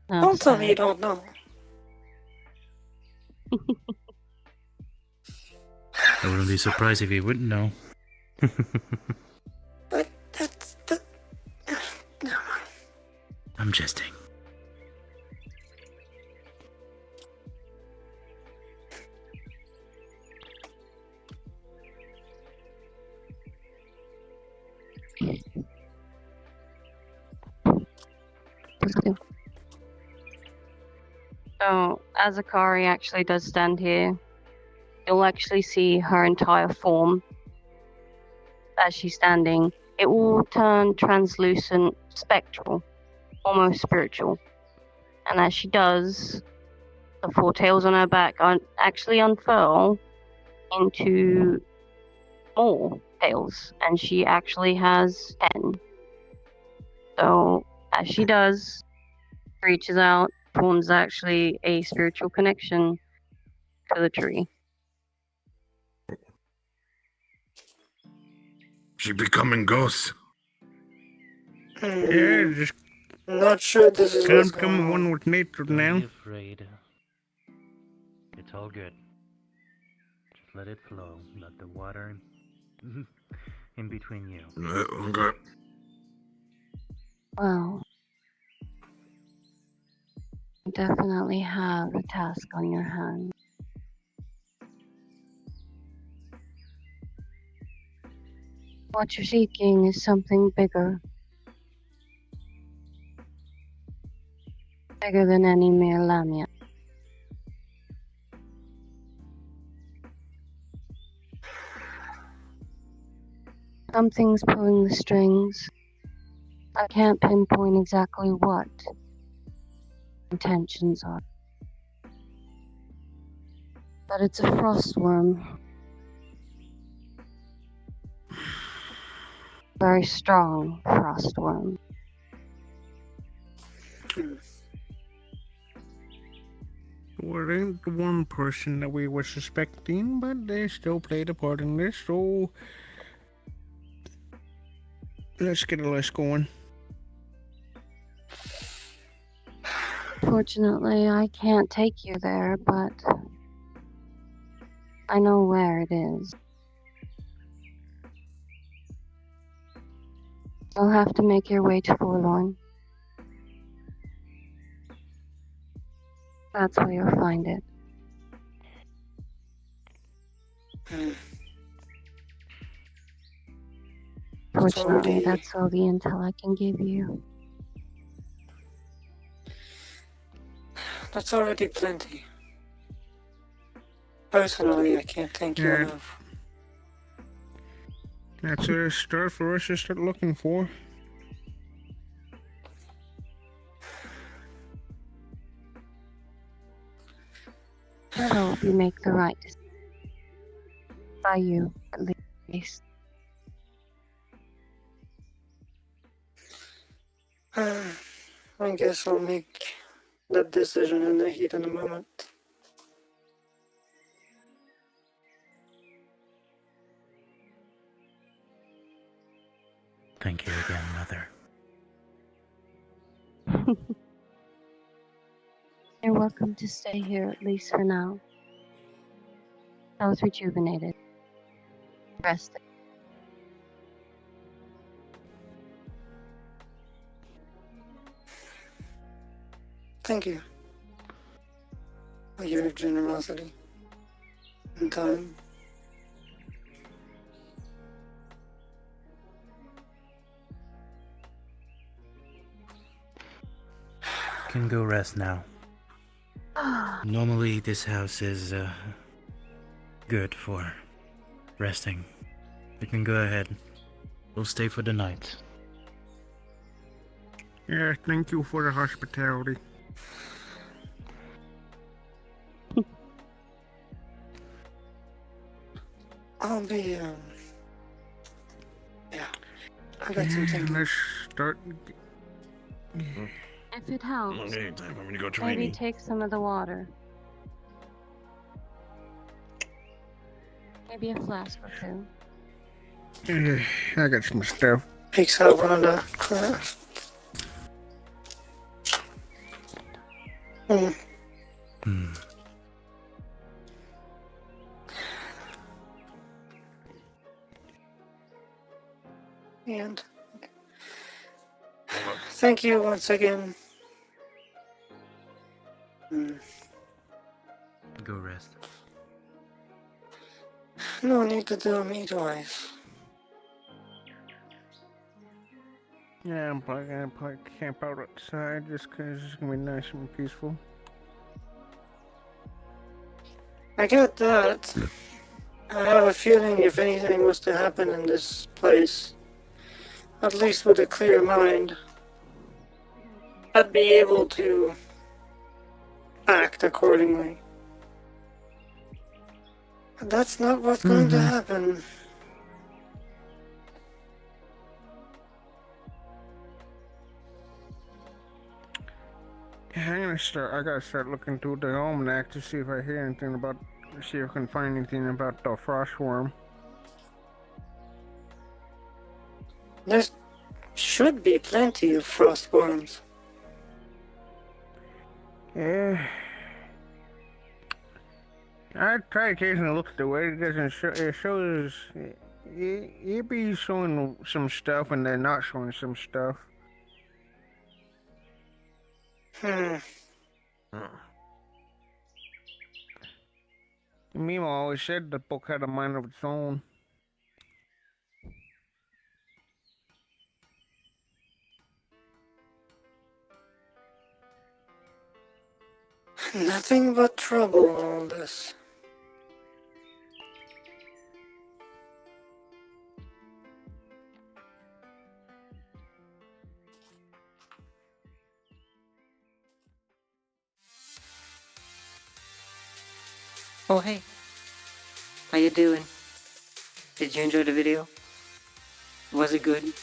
J: No,
B: Don't tell me you
J: sad.
B: don't know.
E: I wouldn't be surprised if you wouldn't know.
B: But that's the... Never mind.
E: I'm jesting.
J: So, as Akari actually does stand here, you'll actually see her entire form as she's standing. It will turn translucent, spectral, almost spiritual. And as she does, the four tails on her back actually unfurl into more tails, and she actually has 10. So, as she does, reaches out forms actually a spiritual connection to the tree.
H: She becoming ghosts.
G: Yeah, just
B: Not sure this is what's
G: can't
B: going
G: become
B: on.
G: one with nature
E: Don't
G: now.
E: be afraid. It's all good. Just let it flow. Let the water in between you.
H: Okay.
J: Well, you definitely have a task on your hands. What you're seeking is something bigger. Bigger than any mere lamia. Something's pulling the strings. I can't pinpoint exactly what intentions are. But it's a frost worm. Very strong frost worm.
G: Well, it ain't the one person that we were suspecting, but they still played a part in this, so let's get a list going.
J: Fortunately, I can't take you there, but I know where it is. You'll have to make your way to Forlorn. That's where you'll find it. Fortunately, that's all the intel I can give you.
B: That's already plenty. Personally, I can't thank you
G: Yeah.
B: enough.
G: That's a start for us to start looking for.
J: I hope you make the right decision. By you, at least.
B: I guess I'll make that decision in the heat in a moment.
E: Thank you again, Mother.
J: You're welcome to stay here, at least for now. I was rejuvenated. Rested.
B: Thank you for your generosity and time.
E: Can go rest now. Normally, this house is good for resting. You can go ahead. We'll stay for the night.
G: Yeah, thank you for the hospitality.
B: I'll be, yeah, I got some thinking.
G: Let's start.
J: If it helps,
H: Okay, time for me to go
J: maybe
H: training.
J: take some of the water. Maybe a flask or two.
G: I got some stuff.
B: Peaks out Rhonda. Craft. And thank you once again.
E: Go rest.
B: No need to do me twice.
G: Yeah, I'm probably gonna camp out outside just 'cause it's gonna be nice and peaceful.
B: I get that. I have a feeling if anything was to happen in this place, at least with a clear mind, I'd be able to act accordingly. But that's not what's going to happen.
G: Yeah, I'm gotta start looking through the almanac to see if I hear anything about, see if I can find anything about the frostworm.
B: There should be plenty of frostworms.
G: Yeah. I try occasionally to look at the way it doesn't show. It shows. It be showing some stuff and then not showing some stuff. Mimo always said the book had a mind of its own.
B: Nothing but trouble, all this. Oh hey, how you doing? Did you enjoy the video? Was it good?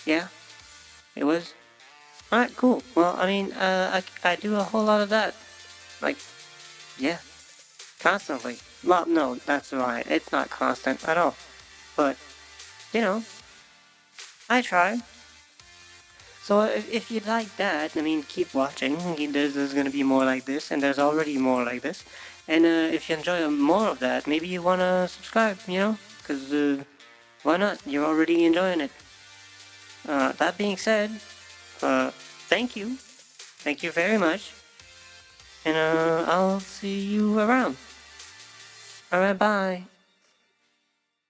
B: Yeah? It was? Alright, cool. Well, I mean, I do a whole lot of that. Like, yeah, constantly. Well, no, that's right. It's not constant at all. But, you know, I try. So if you like that, I mean, keep watching. There's gonna be more like this, and there's already more like this. And if you enjoy more of that, maybe you wanna subscribe, you know? Because, why not? You're already enjoying it. That being said, thank you. Thank you very much. And I'll see you around. Alright, bye.